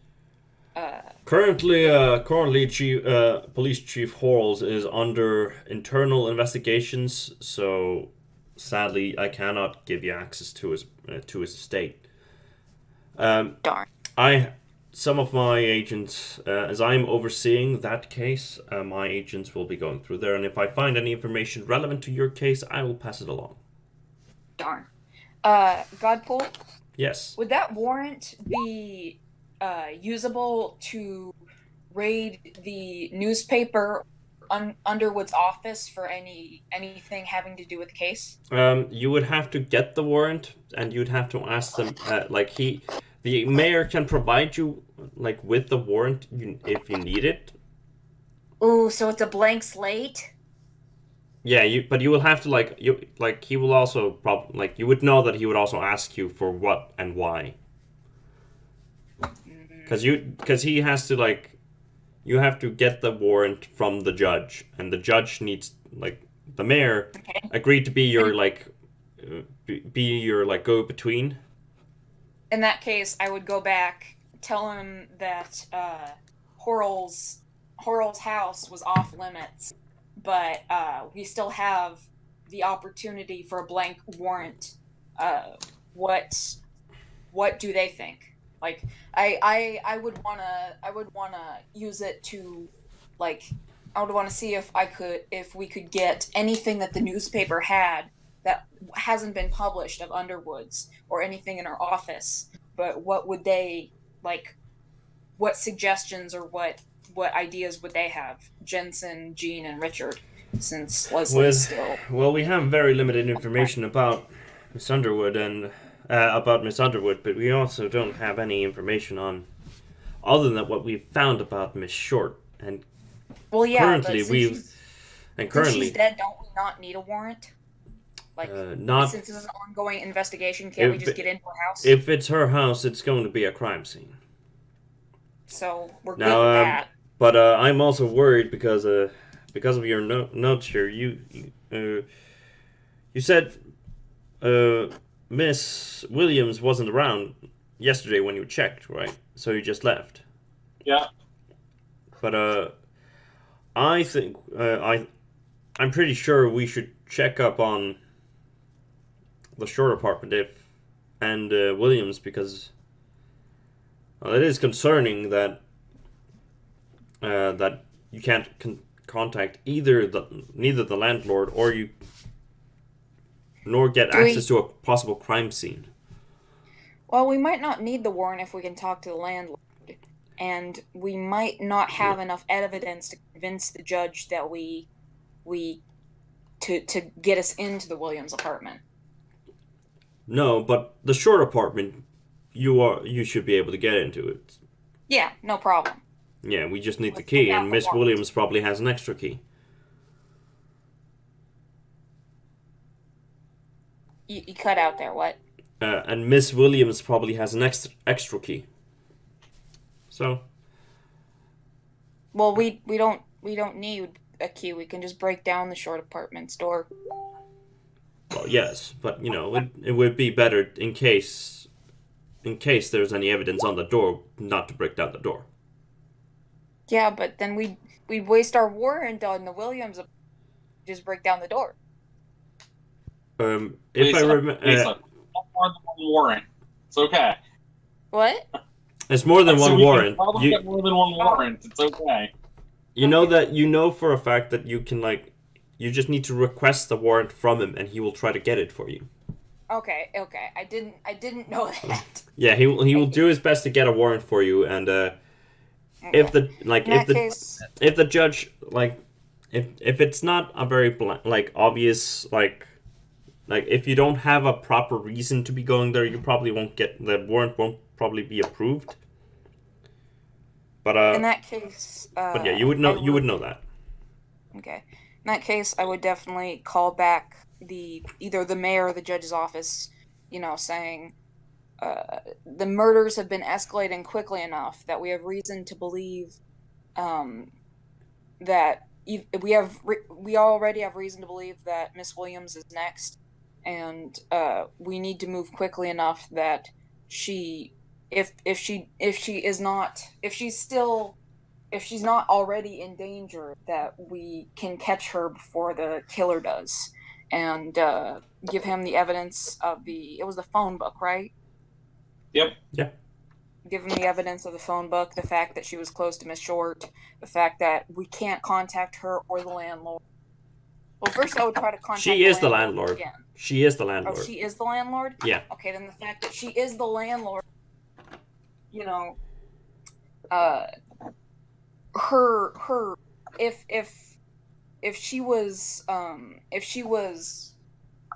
Currently, Police Chief Horrells is under internal investigations, so sadly, I cannot give you access to his estate. Darn. Some of my agents, as I'm overseeing that case, my agents will be going through there, and if I find any information relevant to your case, I will pass it along. Darn. Godpool, Yes. would that warrant be usable to raid the newspaper Underwood's office for anything having to do with the case? You would have to get the warrant, and you'd have to ask them. The mayor can provide you with the warrant if you need it. Ooh, so it's a blank slate? Yeah, but you will have to he will also you would know that he would also ask you for what and why. Because he has to you have to get the warrant from the judge, and the judge needs the mayor agreed to be your go between. In that case, I would go back, tell him that Horrell's house was off limits, but we still have the opportunity for a blank warrant. What do they think? I would wanna use it to I would want to see if we could get anything that the newspaper had that hasn't been published of Underwood's, or anything in our office. But what would they what suggestions or what ideas would they have? Jensen, Jean, and Richard, since Leslie's still. Well, we have very limited information about Miss Underwood, but we also don't have any information on other than what we've found about Miss Short. And Well, yeah. currently, And Since currently, she's dead, don't we not need a warrant? Like, not since this is an ongoing investigation, can't we if just get into her house? if it's her house, it's going to be a crime scene. So we're good Now, with that. but I'm also worried because of your notes here. You said Miss Williams wasn't around yesterday when you checked, right? So you just left. Yeah. But I think I'm pretty sure we should check up on the shore apartment and Williams, because it is concerning that that you can't contact neither the landlord nor get access to a possible crime scene. Well, we might not need the warrant if we can talk to the landlord, and we might not have enough evidence to convince the judge that to get us into the Williams apartment. No, but the short apartment, you should be able to get into it. Yeah, no problem. Yeah, we just need the Let's key, look out and the Miss warrant. Williams probably has an extra key. You cut out there. What? And Miss Williams probably has an extra key. So, Well, we don't need a key. We can just break down the short apartment's door. well, yes, but it would be better in case there's any evidence on the door not to break down the door. Yeah, but then we waste our warrant on the Williams. Just break down the door. If I remember, Lisa, no more than one warrant. It's okay. What? it's more than So one we can warrant. probably get more than one warrant. It's okay. You know for a fact that you can you just need to request the warrant from him, and he will try to get it for you. Okay. I didn't know that. Yeah, he will do his best to get a warrant for you, and if the case, if the judge if it's not a very obvious if you don't have a proper reason to be going there, you probably won't get the warrant. Won't probably be approved. But in that case, but yeah, you would know that. Okay. In that case, I would definitely call back either the mayor or the judge's office, saying the murders have been escalating quickly enough that we have reason to believe that we already have reason to believe that Miss Williams is next, and we need to move quickly enough that if she's not already in danger, that we can catch her before the killer does, and give him the evidence of it was the phone book, right? Yep. Yeah. Give him the evidence of the phone book, the fact that she was close to Miss Short, the fact that we can't contact her or the landlord. Well, first I would try to contact She is the landlord. again. She is the landlord. Oh, she is the landlord? Yeah. Okay, then the fact that she is the landlord, her if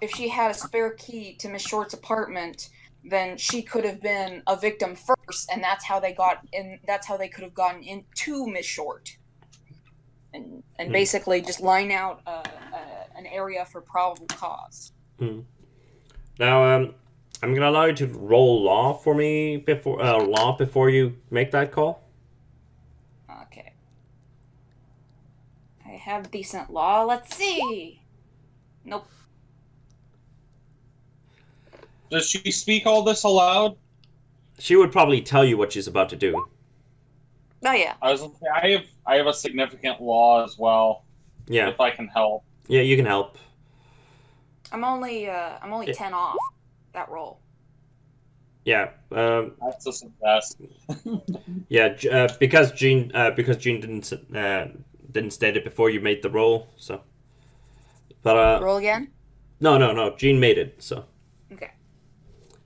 she had a spare key to Miss Short's apartment, then she could have been a victim first, and that's how they could have gotten into Miss Short, and basically just line out an area for probable cause. Now, I'm gonna allow you to roll law for me before you make that call. Okay. I have decent law. Let's see. Nope. Does she speak all this aloud? She would probably tell you what she's about to do. Oh yeah. I was gonna say, I have a significant law as well. Yeah. If I can help. Yeah, you can help. I'm only 10 off that roll. Yeah. That's a success. Yeah. Because Jean didn't state it before you made the roll. So. But Roll again. No. Jean made it. So. Okay.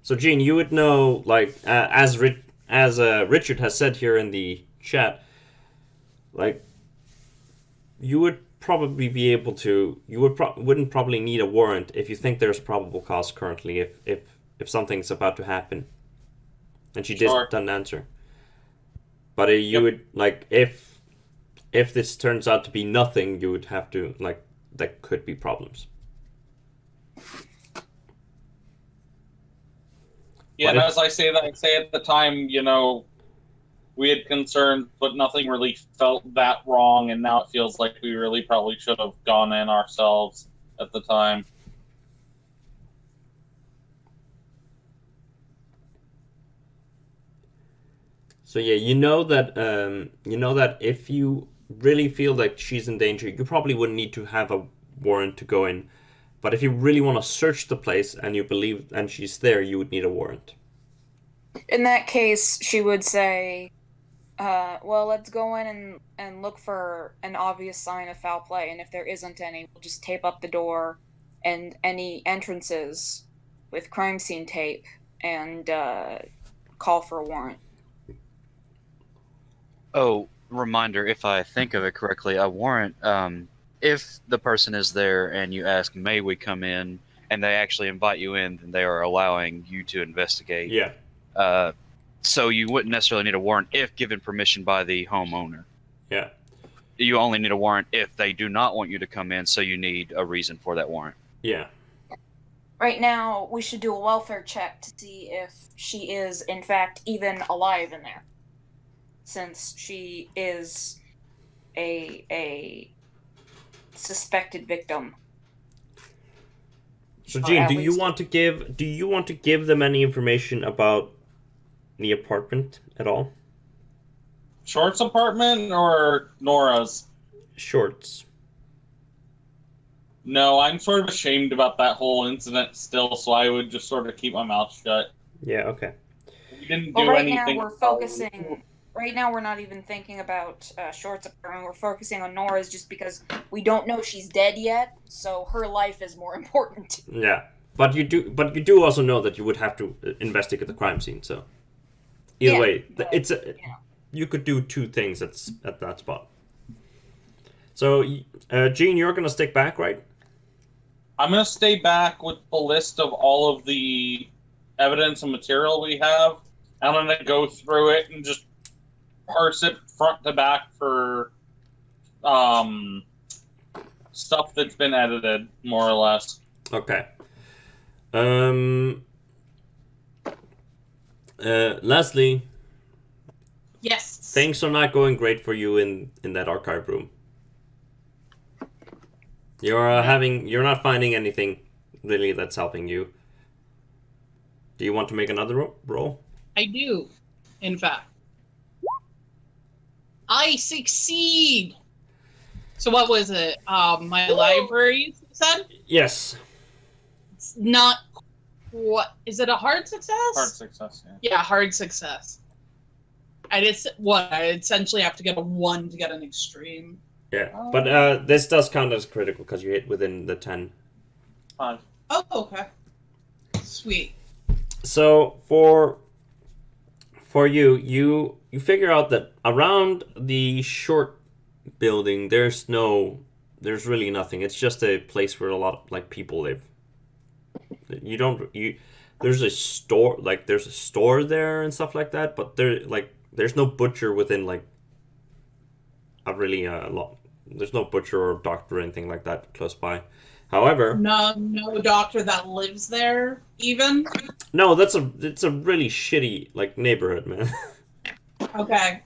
So Jean, you would know, as Richard has said here in the chat, you would probably be able to. You wouldn't probably need a warrant if you think there's probable cause currently. If something's about to happen, and she Sure. doesn't answer. But you would if if this turns out to be nothing, you would have to, like, there could be problems. Yeah, and as I say at the time, we had concerns, but nothing really felt that wrong, and now it feels like we really probably should have gone in ourselves at the time. So yeah, you know that if you really feel that she's in danger, you probably wouldn't need to have a warrant to go in. But if you really want to search the place and you believe and she's there, you would need a warrant. In that case, she would say, well, let's go in and look for an obvious sign of foul play, and if there isn't any, we'll just tape up the door and any entrances with crime scene tape and call for a warrant. Oh, reminder, if I think of it correctly, a warrant, if the person is there and you ask, may we come in, and they actually invite you in, then they are allowing you to investigate. Yeah. So you wouldn't necessarily need a warrant if given permission by the homeowner. Yeah. You only need a warrant if they do not want you to come in, so you need a reason for that warrant. Yeah. Right now, we should do a welfare check to see if she is, in fact, even alive in there. Since she is a suspected victim. So Jean, do you want to give them any information about the apartment at all? Short's apartment or Nora's? Shorts. No, I'm sort of ashamed about that whole incident still, so I would just sort of keep my mouth shut. Yeah, okay. We didn't Well, do right anything. now we're focusing. Right now we're not even thinking about Short's apartment. We're focusing on Nora's just because we don't know she's dead yet, so her life is more important. Yeah, but you do also know that you would have to investigate the crime scene. So either way, you could do two things at that spot. So, Jean, you're gonna stick back, right? I'm gonna stay back with the list of all of the evidence and material we have. I'm gonna go through it and just parse it front to back for stuff that's been edited, more or less. Okay. Leslie, Yes. things are not going great for you in that archive room. You're not finding anything really that's helping you. Do you want to make another roll? I do, in fact. I succeed! So what was it? My library, you said? Yes. It's not... What? Is it a hard success? Hard success, yeah. Yeah, hard success. I essentially have to get a 1 to get an extreme. Yeah, but this does count as critical because you hit within the 10. 5. Oh, okay. Sweet. So for you figure out that around the short building there's really nothing. It's just a place where a lot of like people live. There's a store there and stuff like that, but there's no butcher within like a really lot. There's no butcher or doctor or anything like that close by. However, no doctor that lives there even. no, it's a really shitty like neighborhood, man. Okay.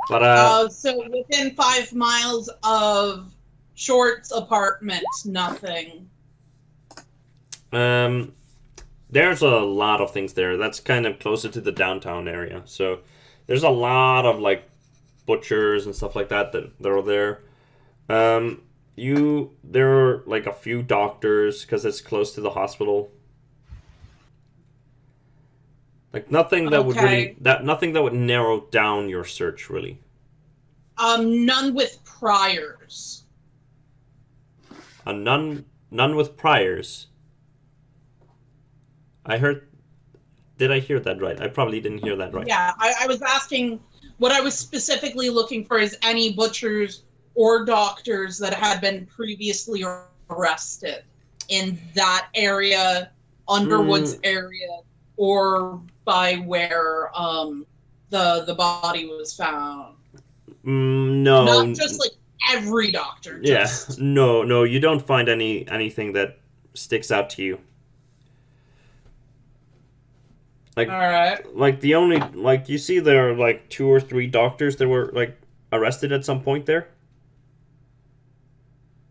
But so within 5 miles of Short's apartment, nothing. There's a lot of things there. That's kind of closer to the downtown area. So there's a lot of like butchers and stuff like that are there. There are like a few doctors because it's close to the hospital. Like nothing that would narrow down your search really. None with priors. None with priors. Did I hear that right? I probably didn't hear that right. Yeah, I was asking, what I was specifically looking for is any butchers or doctors that had been previously arrested in that area, Underwood's area, or by where the body was found. No. Not just like every doctor. Yeah. Just... No. You don't find anything that sticks out to you. Like, all right. like the only like you see there are like 2 or 3 doctors that were like arrested at some point there.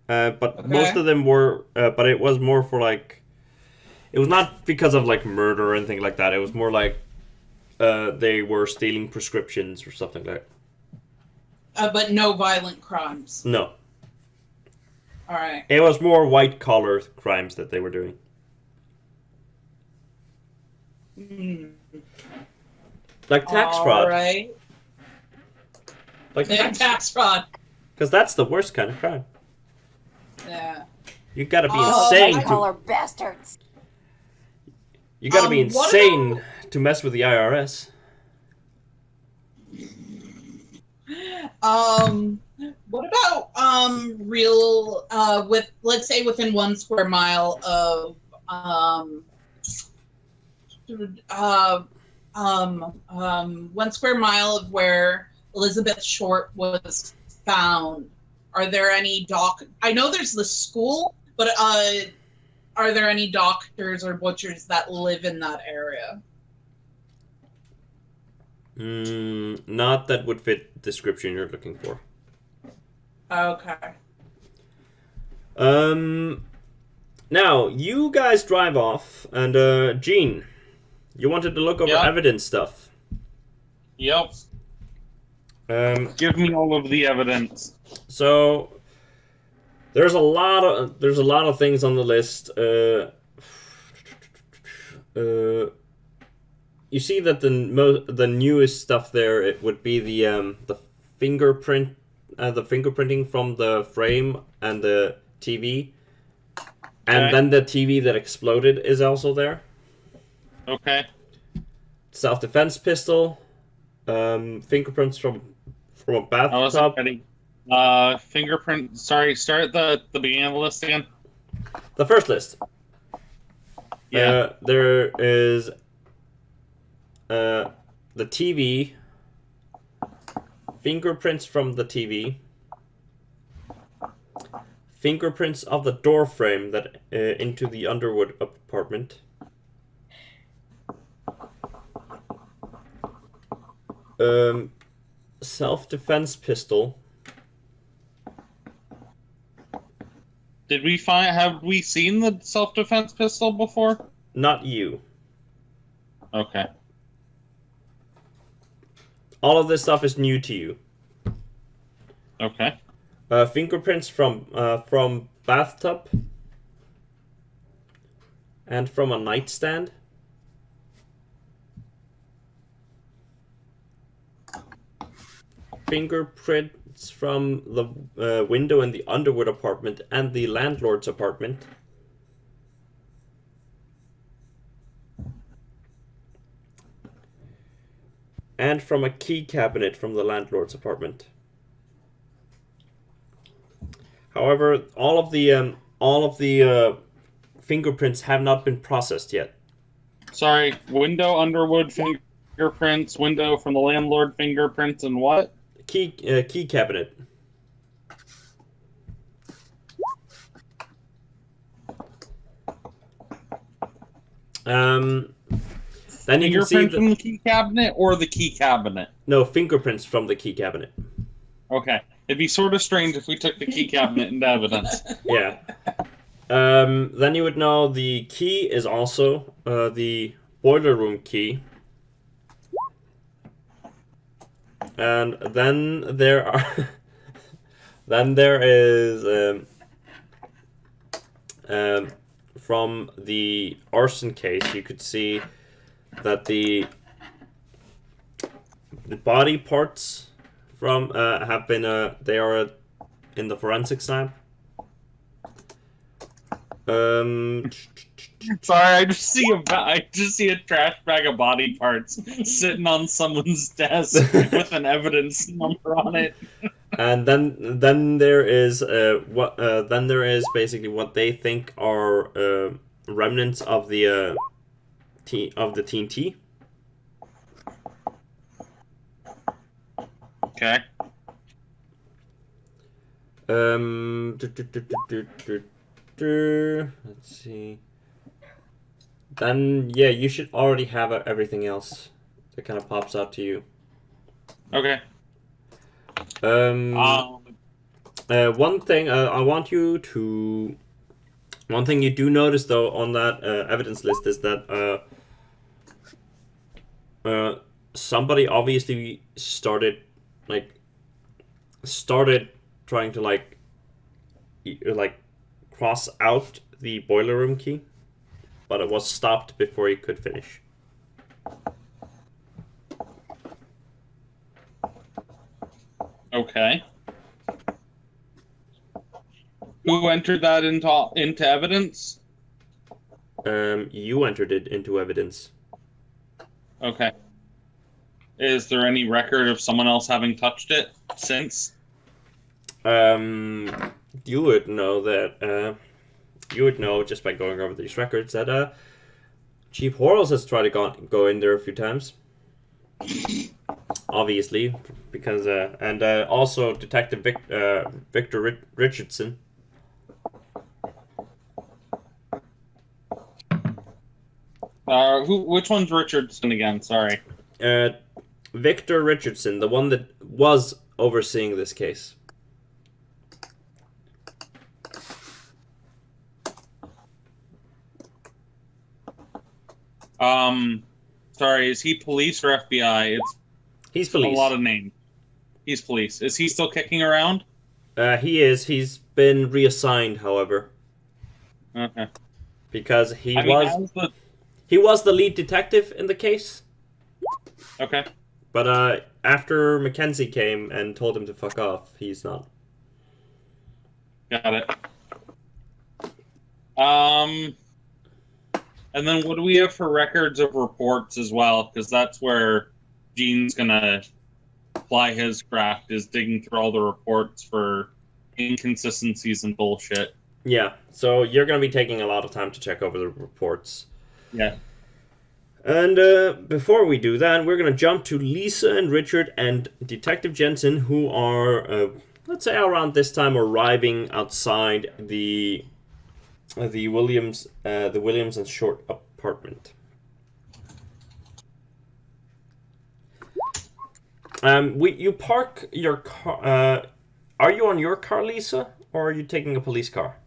But Okay. most of them were, but it was more for like, it was not because of like murder or anything like that. It was more like they were stealing prescriptions or something like that. But no violent crimes. No. All right. It was more white collar crimes that they were doing. Like tax fraud. All right. Like Tax fraud. Because that's the worst kind of crime. Yeah. You gotta be Oh, insane white to. collar bastards. You gotta be what insane to mess with the IRS. What about real with, let's say, within 1 square mile of 1 square mile of where Elizabeth Short was found? Are there any I know there's the school, but are there any doctors or butchers that live in that area? Not that would fit the description you're looking for. Okay. Now, you guys drive off, and, Gene, you wanted to look over Yeah. evidence stuff. Yep. Give Give me all of the evidence. So, there's a lot of things on the list. You see that the newest stuff there, it would be the fingerprint, the fingerprinting from the frame and the TV, and Okay. then the TV that exploded is also there. Okay. Self-defense pistol, fingerprints from a I wasn't bathtub. ready. Fingerprint. Sorry, start the beginning of the list again. The first list. Yeah. There is the TV, fingerprints from the TV, fingerprints of the door frame that into the Underwood apartment, self-defense pistol. Have we seen the self-defense pistol before? Not you. Okay. All of this stuff is new to you. Okay. Fingerprints from bathtub and from a nightstand. Fingerprints from the window in the Underwood apartment and the landlord's apartment. And from a key cabinet from the landlord's apartment. However, all of the fingerprints have not been processed yet. Sorry. Window Underwood fingerprints. Window from the landlord fingerprints, and what? Key cabinet. Then you can see Fingerprint from the key cabinet or the key cabinet? no fingerprints from the key cabinet. Okay. It'd be sort of strange if we took the key cabinet into evidence. Yeah. Then you would know the key is also the boiler room key. And then there are then there is from the arson case you could see that the body parts from have been they are in the forensics lab. Sorry, I just see a trash bag of body parts sitting on someone's desk with an evidence number on it. And then there is then there is basically what they think are remnants of the TNT. Okay. Let's see. Then yeah, you should already have everything else that kind of pops out to you. Okay. One thing I want you to. One thing you do notice though on that evidence list is that somebody obviously started trying to cross out the boiler room key, but it was stopped before he could finish. Okay. Who entered that into evidence? You entered it into evidence. Okay. Is there any record of someone else having touched it since? You would know that. You would know just by going over these records that Chief Horrells has tried to go in there a few times. Obviously, because and also Detective Victor Richardson. Which one's Richardson again? Sorry. Victor Richardson, the one that was overseeing this case. Sorry, is he police or FBI? He's police. A lot of names. He's police. Is he still kicking around? He is. He's been reassigned, however. Okay. Because he was the lead detective in the case. Okay. But after Mackenzie came and told him to fuck off, he's not. Got it. And then what do we have for records of reports as well? Because that's where Gene's gonna apply his craft, is digging through all the reports for inconsistencies and bullshit. Yeah, so you're gonna be taking a lot of time to check over the reports. Yeah. And before we do that, we're gonna jump to Lisa and Richard and Detective Jensen, who are, let's say, around this time, arriving outside the Williams and Short apartment. You park your car. Are you on your car, Lisa, or are you taking a police car?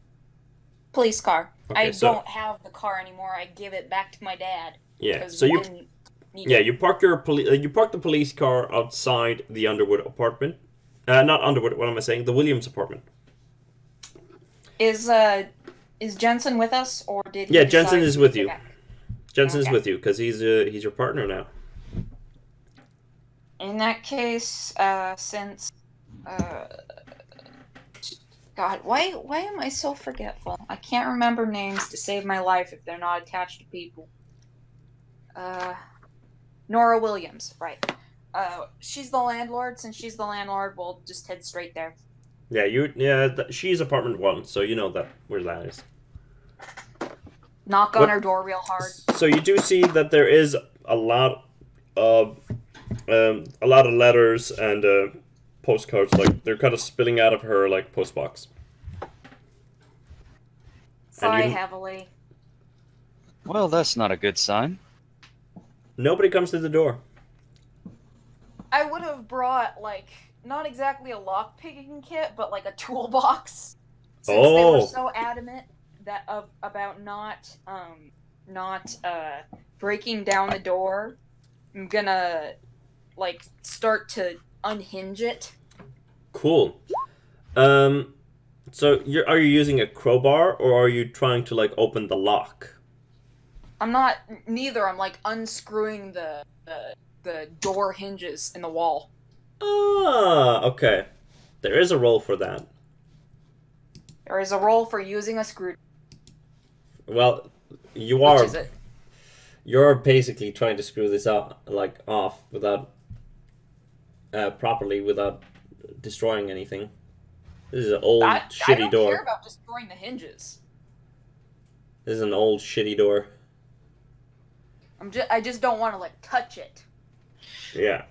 Police car. Okay, I don't have the car anymore. I give it back to my dad. Yeah. So you park the police car outside the Underwood apartment. Not Underwood. What am I saying? The Williams apartment. Is Jensen with us, or did he Jensen is with you. Back? Jensen is with you because he's your partner now. In that case, since God, why am I so forgetful? I can't remember names to save my life if they're not attached to people. Nora Williams, right? She's the landlord. Since she's the landlord, we'll just head straight there. Yeah, she's apartment 1, so you know where that is. Knock on her door real hard. So you do see that there is a lot of letters and postcards, like they're kind of spilling out of her postbox. Sigh heavily. Well, that's not a good sign. Nobody comes to the door. I would have brought not exactly a lockpicking kit, but a toolbox. Since they were so adamant about not breaking down the door, I'm gonna start to unhinge it. Cool. So are you using a crowbar or are you trying to open the lock? I'm not. Neither. I'm unscrewing the door hinges in the wall. Ah, okay. There is a role for that. There is a role for using a screw. Well, you are. Which is it? You're basically trying to screw this off without properly without destroying anything. This is an old shitty I don't door. care about destroying the hinges. This is an old shitty door. I just don't want to touch it. Yeah.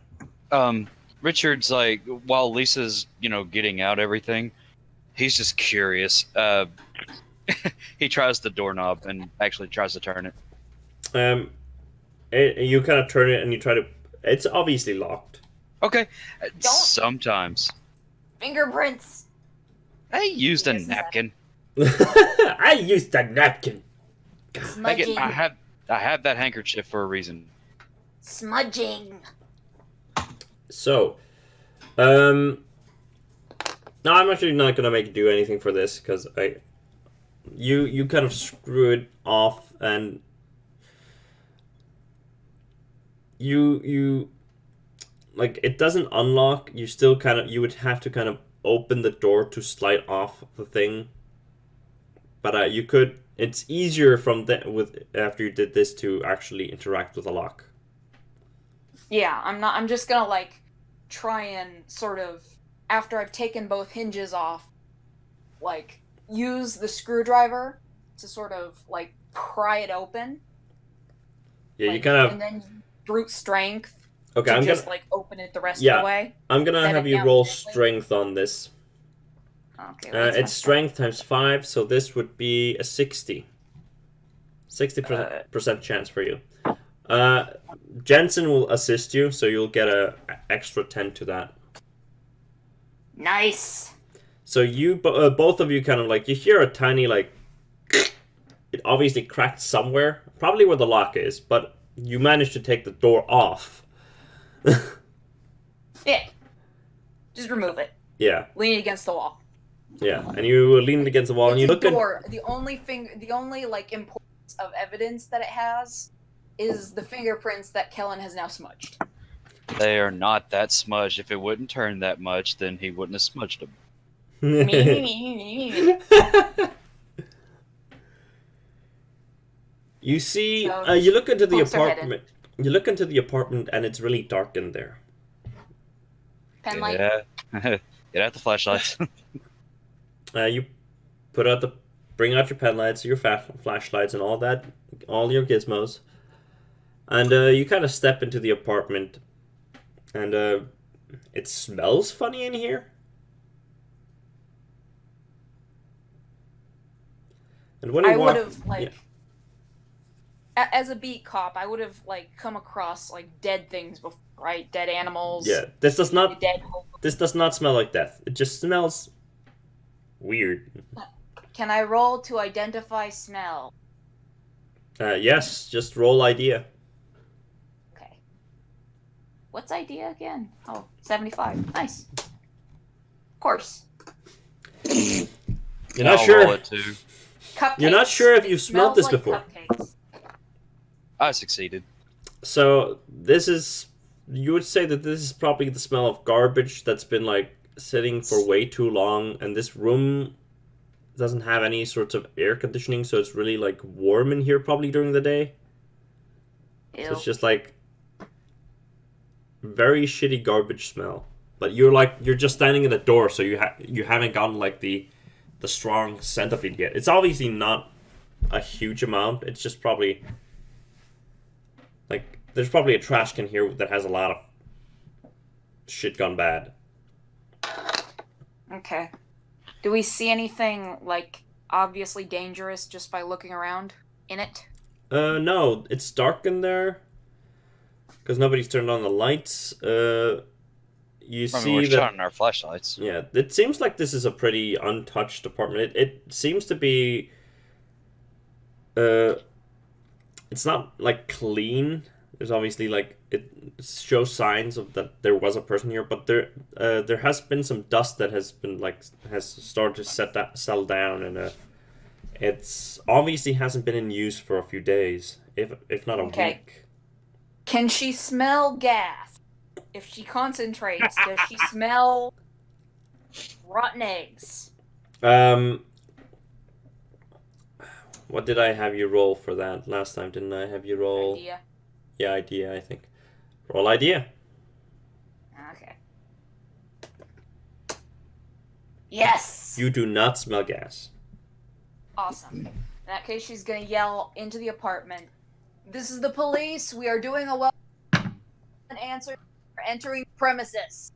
Richard's while Lisa's, getting out everything, He's just curious. He tries the doorknob and actually tries to turn it. You kind of turn it and you try to. It's obviously locked. Okay. Don't- Sometimes. Fingerprints. I used a Yes, sir. napkin. I used a napkin. Smudging. I have that handkerchief for a reason. Smudging. So, no, I'm actually not gonna make you do anything for this because you kind of screw it off and you like it doesn't unlock. You still you would have to kind of open the door to slide off the thing, but you could. It's easier after you did this to actually interact with the lock. Yeah, I'm just gonna like try and sort of after I've taken both hinges off, like use the screwdriver to sort of like pry it open. Yeah, like, you kind of. and then brute strength Okay, to I'm just gonna. like open it the rest Yeah. of the way. I'm gonna Set have it you down roll gently. strength on this. Okay, what's my It's strength times 5, so this would be a 60. 60% chance for you. Jensen will assist you, so you'll get a extra 10 to that. Nice. So you both of you kind of like you hear a tiny like it obviously cracked somewhere, probably where the lock is, but you managed to take the door off. Yeah. Just remove it. Yeah, Lean it against the wall. yeah, and you lean it against the wall and you It's a look at door. The only like importance of evidence that it has is the fingerprints that Kellen has now smudged. They are not that smudged. If it wouldn't turn that much, then he wouldn't have smudged them. You see, So, you look into the folks are apartment. You look into the apartment, and it's really dark in there. Pen light. Yeah. Get out the flashlights. You bring out your pen lights, your flashlights, and all that, all your gizmos, and you kind of step into the apartment, and it smells funny in here. And when you I walk, would have like, as a beat cop, I would have like come across like dead things before, right? Dead animals. yeah, this does not Dead. smell like death. It just smells weird. Can I roll to identify smell? Yes, just roll idea. Okay. What's idea again? Oh, 75. Nice. Of course. You're not I'll sure. roll it too. Cupcakes. You're not sure if It you've smelled smells this like before. Cupcakes. I succeeded. So this is, you would say that this is probably the smell of garbage that's been like sitting for way too long, and this room doesn't have any sorts of air conditioning, so it's really like warm in here probably during the day. Ew. So it's just like very shitty garbage smell. But you're just standing in the door, so you haven't gotten like the strong scent of it yet. It's obviously not a huge amount. It's just probably like there's probably a trash can here that has a lot of shit gone bad. Okay. Do we see anything like obviously dangerous just by looking around in it? No, it's dark in there because nobody's turned on the lights. You I mean, see we're that. shining our flashlights. Yeah, it seems like this is a pretty untouched apartment. It seems to be. It's not like clean. There's obviously like it shows signs of that there was a person here, but there has been some dust that has started to settle down, and it's obviously hasn't been in use for a few days, if not a Okay. week. Can she smell gas? If she concentrates, does she smell rotten eggs? What did I have you roll for that last time? Didn't I have you roll? Idea. Yeah, idea, I think. Roll idea. Okay. Yes! You do not smell gas. Awesome. In that case, she's gonna yell into the apartment. This is the police. We are doing a well answer for entering premises.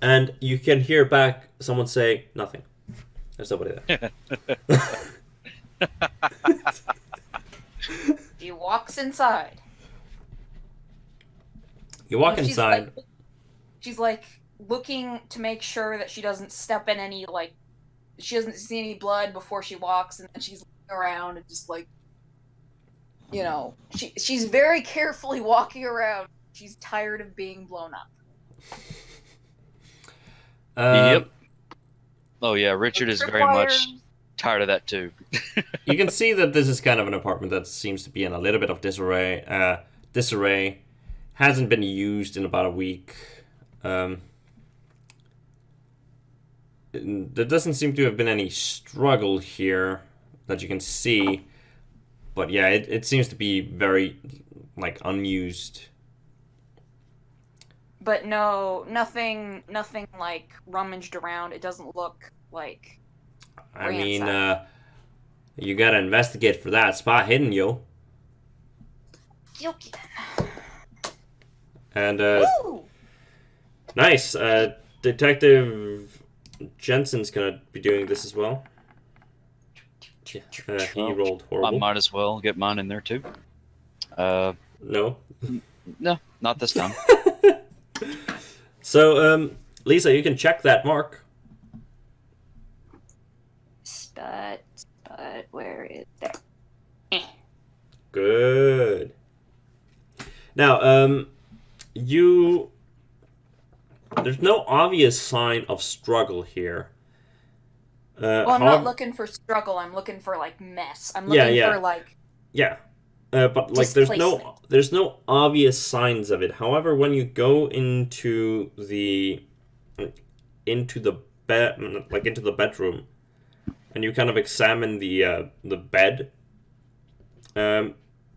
And you can hear back someone say, nothing. There's nobody there. She walks inside. You walk She's inside. She's like looking to make sure that she doesn't step in any, like, she doesn't see any blood before she walks, and then she's looking around and just like, you know, she's very carefully walking around. She's tired of being blown up. Yep. Oh yeah, Richard is very much Requires- tired of that too. You can see that this is kind of an apartment that seems to be in a little bit of disarray. Hasn't been used in about a week. There doesn't seem to have been any struggle here that you can see. But yeah, it seems to be very, like, unused. But no, nothing like rummaged around. It doesn't look like. I mean, you gotta investigate for that. Spot hidden, yo. Guilty. And, Woo! nice. Detective Jensen's gonna be doing this as well. Yeah, he Well, rolled I horrible. might as well get mine in there too. No. No, not this time. So, Lisa, you can check that mark. But where is that? Good. Now, there's no obvious sign of struggle here. Well, I'm not looking for struggle. I'm looking for like mess. I'm looking for like. Yeah, but like there's no obvious signs of it. However, when you go into the bedroom, and you kind of examine the bed,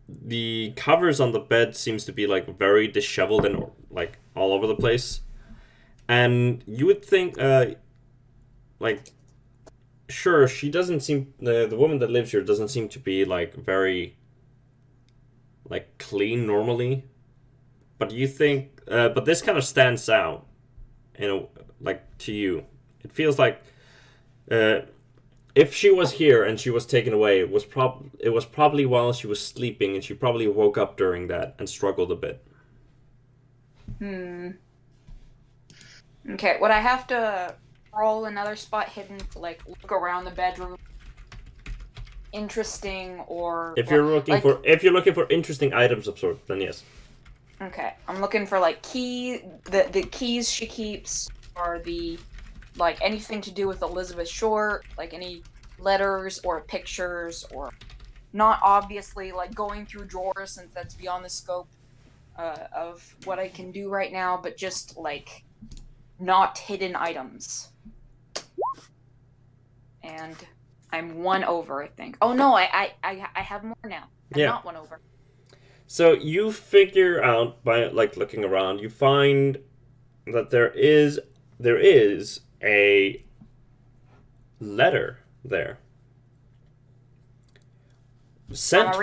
the covers on the bed seems to be like very disheveled and like all over the place, and you would think like. Sure, she doesn't seem... the woman that lives here doesn't seem to be, like, very, like, clean normally. But you think... but this kind of stands out, you know, like, to you. It feels like... if she was here and she was taken away, it was probably while she was sleeping, and she probably woke up during that and struggled a bit. Okay, would I have to roll another spot hidden to like look around the bedroom? Interesting or If you're looking for interesting items of sort, then yes. Okay, I'm looking for like the keys she keeps, or the like anything to do with Elizabeth Short, like any letters or pictures, or not obviously like going through drawers since that's beyond the scope of what I can do right now, but just like not hidden items. And I'm 1 over, I think. Oh no, I have more now. I'm not 1 over. So you figure out by like looking around, you find that there is a letter there. Sent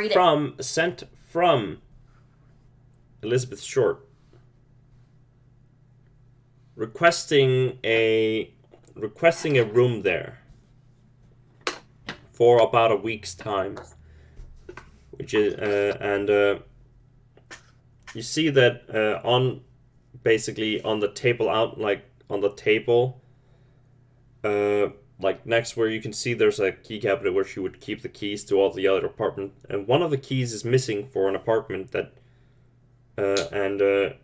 from Elizabeth Short, requesting a room there for about a week's time, which is you see that on the table like next where you can see there's a key cabinet where she would keep the keys to all the other apartment, and one of the keys is missing for an apartment that there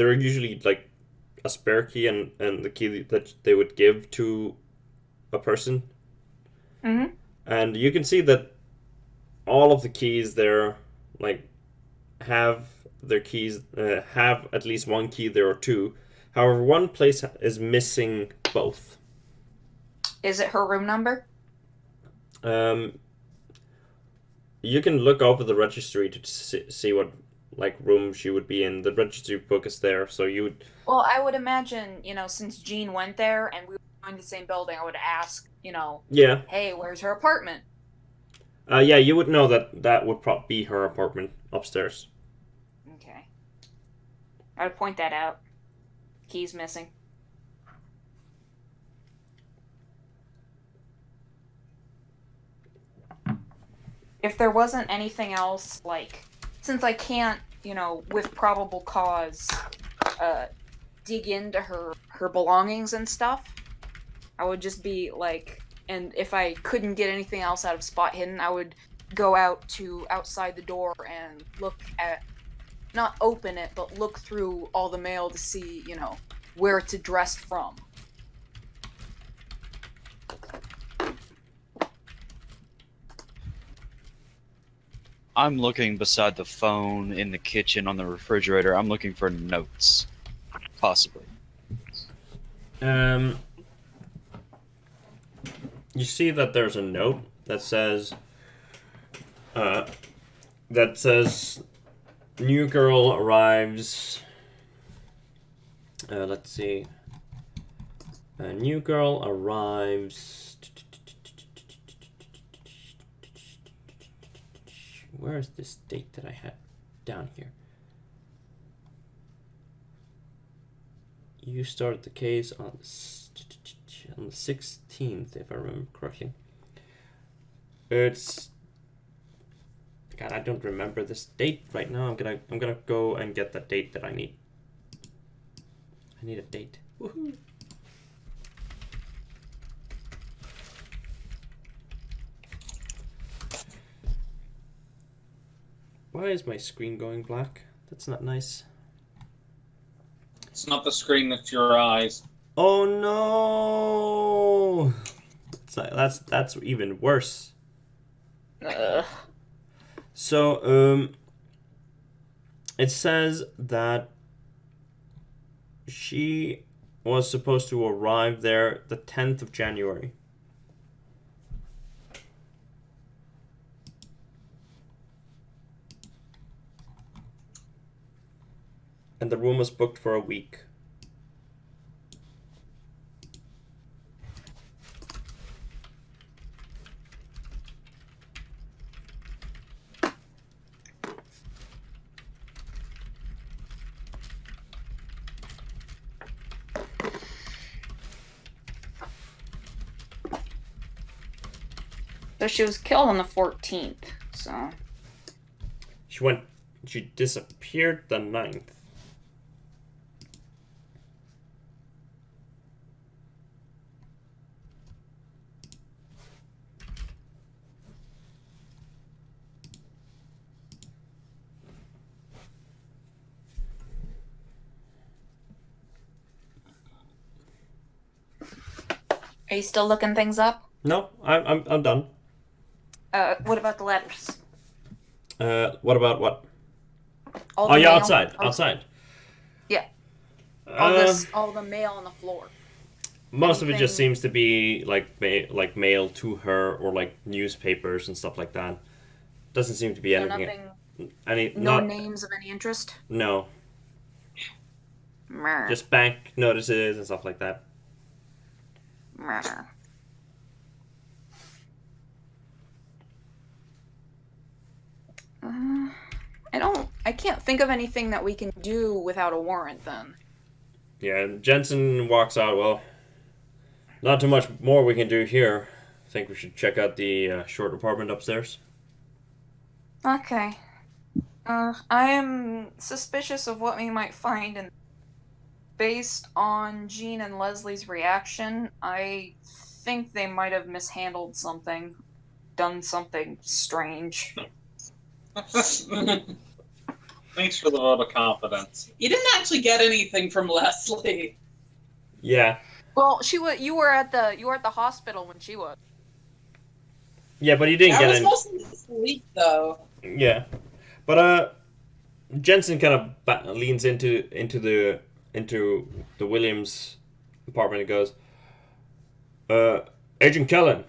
are usually like a spare key and the key that they would give to a person. Mm-hmm. And you can see that all of the keys there like have their keys have at least one key there or two. However, one place is missing both. Is it her room number? You can look over the registry to see what like room she would be in. The registry book is there, so you would... Well, I would imagine, since Jean went there and we were in the same building, I would ask, Yeah. hey, where's her apartment? Yeah, you would know that would probably be her apartment upstairs. Okay. I would point that out. Keys missing. If there wasn't anything else, like, since I can't, with probable cause, dig into her belongings and stuff, I would just be like, and if I couldn't get anything else out of Spot Hidden, I would go out to outside the door and look at, not open it, but look through all the mail to see, where it's addressed from. I'm looking beside the phone, in the kitchen, on the refrigerator. I'm looking for notes. Possibly. You see that there's a note that says, new girl arrives. Let's see. A new girl arrives. Where is this date that I had down here? You started the case on the 16th, if I remember correctly. It's... God, I don't remember this date right now. I'm gonna go and get the date that I need. I need a date. Woohoo! Why is my screen going black? That's not nice. It's not the screen, it's your eyes. Oh no! That's even worse. So it says that she was supposed to arrive there the 10th of January. And the room was booked for a week. So she was killed on the 14th, so... She disappeared the 9th. Are you still looking things up? No, I'm done. What about the letters? What about what? All Oh the yeah, mail? outside. Yeah. All the mail on the floor. Most of it just Anything- seems to be like mail to her or like newspapers and stuff like that. Doesn't seem to be So anything. nothing, no names of any interest? No, Meh. just bank notices and stuff like that. Meh. I can't think of anything that we can do without a warrant then. Yeah, Jensen walks out. Well, not too much more we can do here. I think we should check out the short apartment upstairs. Okay. I am suspicious of what we might find, and based on Jean and Leslie's reaction, I think they might have mishandled something, done something strange. Thanks for the vote of confidence. You didn't actually get anything from Leslie. Yeah. Well, you were at the hospital when she was. Yeah, but he didn't That get was any. mostly sleep, though. Yeah, but Jensen kind of leans into the Williams apartment and goes, Agent Kellen,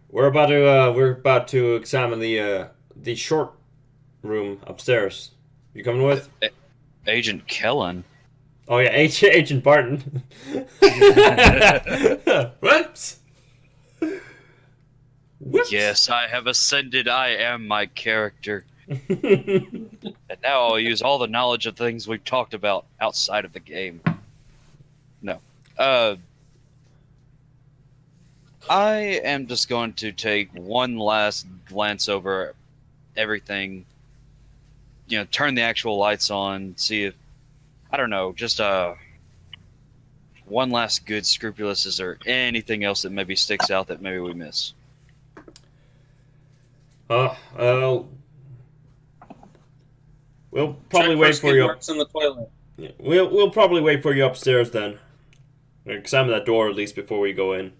we're about to examine the short room upstairs. You coming with? Agent Kellen? Oh yeah, Agent Barden. Whoops. Whoops. Yes, I have ascended. I am my character. And now I'll use all the knowledge of things we've talked about outside of the game. No. I am just going to take one last glance over everything. Turn the actual lights on, see if I don't know, just one last good scrupulous. Is there anything else that maybe sticks out that maybe we miss? We'll probably Check wait for you. marks in the toilet. Yeah, we'll probably wait for you upstairs then. Examine that door at least before we go in.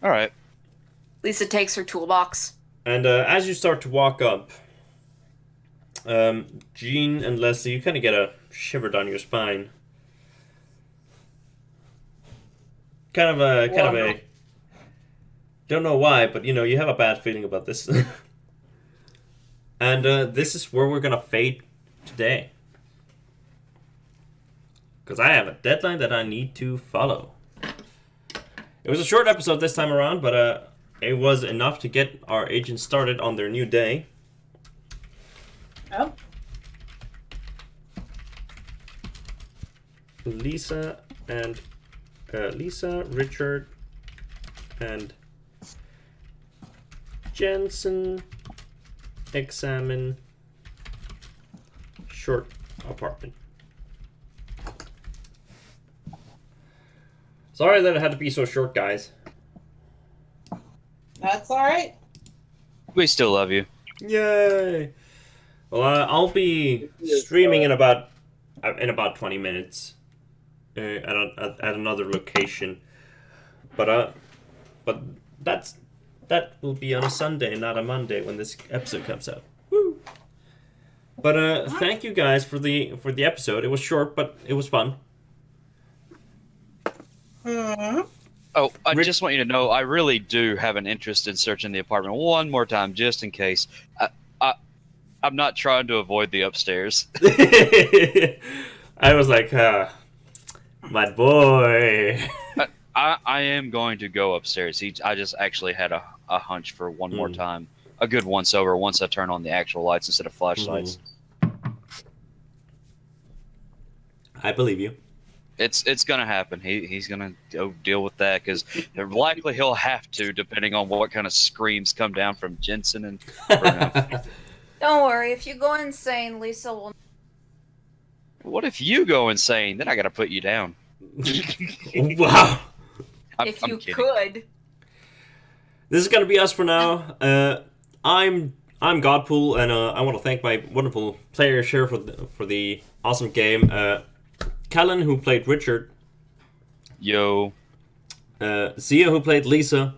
All right. Lisa takes her toolbox. And as you start to walk up, Jean and Leslie, you kind of get a shiver down your spine. Kind of a. Don't know why, but you have a bad feeling about this. And this is where we're gonna fade today. Because I have a deadline that I need to follow. It was a short episode this time around, but it was enough to get our agents started on their new day. Oh. Lisa, Richard, and Jensen examine short apartment. Sorry that it had to be so short, guys. That's all right. We still love you. Yay! Well, I'll be streaming in about 20 minutes at another location, but that will be on a Sunday, not a Monday, when this episode comes out. Woo! But thank you guys for the episode. It was short, but it was fun. Oh, I just want you to know I really do have an interest in searching the apartment one more time, just in case. I'm not trying to avoid the upstairs. I was like, my boy. I am going to go upstairs. I just actually had a hunch for one more time. A good once over once I turn on the actual lights instead of flashlights. I believe you. It's gonna happen. He's gonna go deal with that because likely he'll have to, depending on what kind of screams come down from Jensen and Bruno. Don't worry, if you go insane, Lisa will. What if you go insane? Then I gotta put you down. Wow. If you could. This is gonna be us for now. I'm Godpool, and I want to thank my wonderful players here for the awesome game. Callan, who played Richard. Yo. Zia, who played Lisa.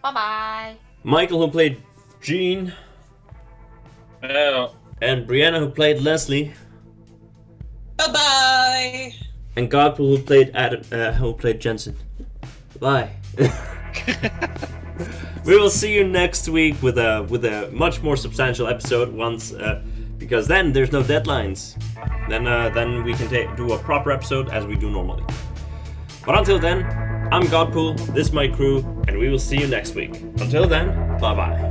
Bye-bye. Michael, who played Jean. Oh. And Brianna, who played Leslie. Bye-bye. And Godpool, who played Adam, who played Jensen. Bye. We will see you next week with a much more substantial episode once, because then there's no deadlines. Then we can do a proper episode as we do normally. But until then, I'm Godpool, this is my crew, and we will see you next week. Until then, bye-bye.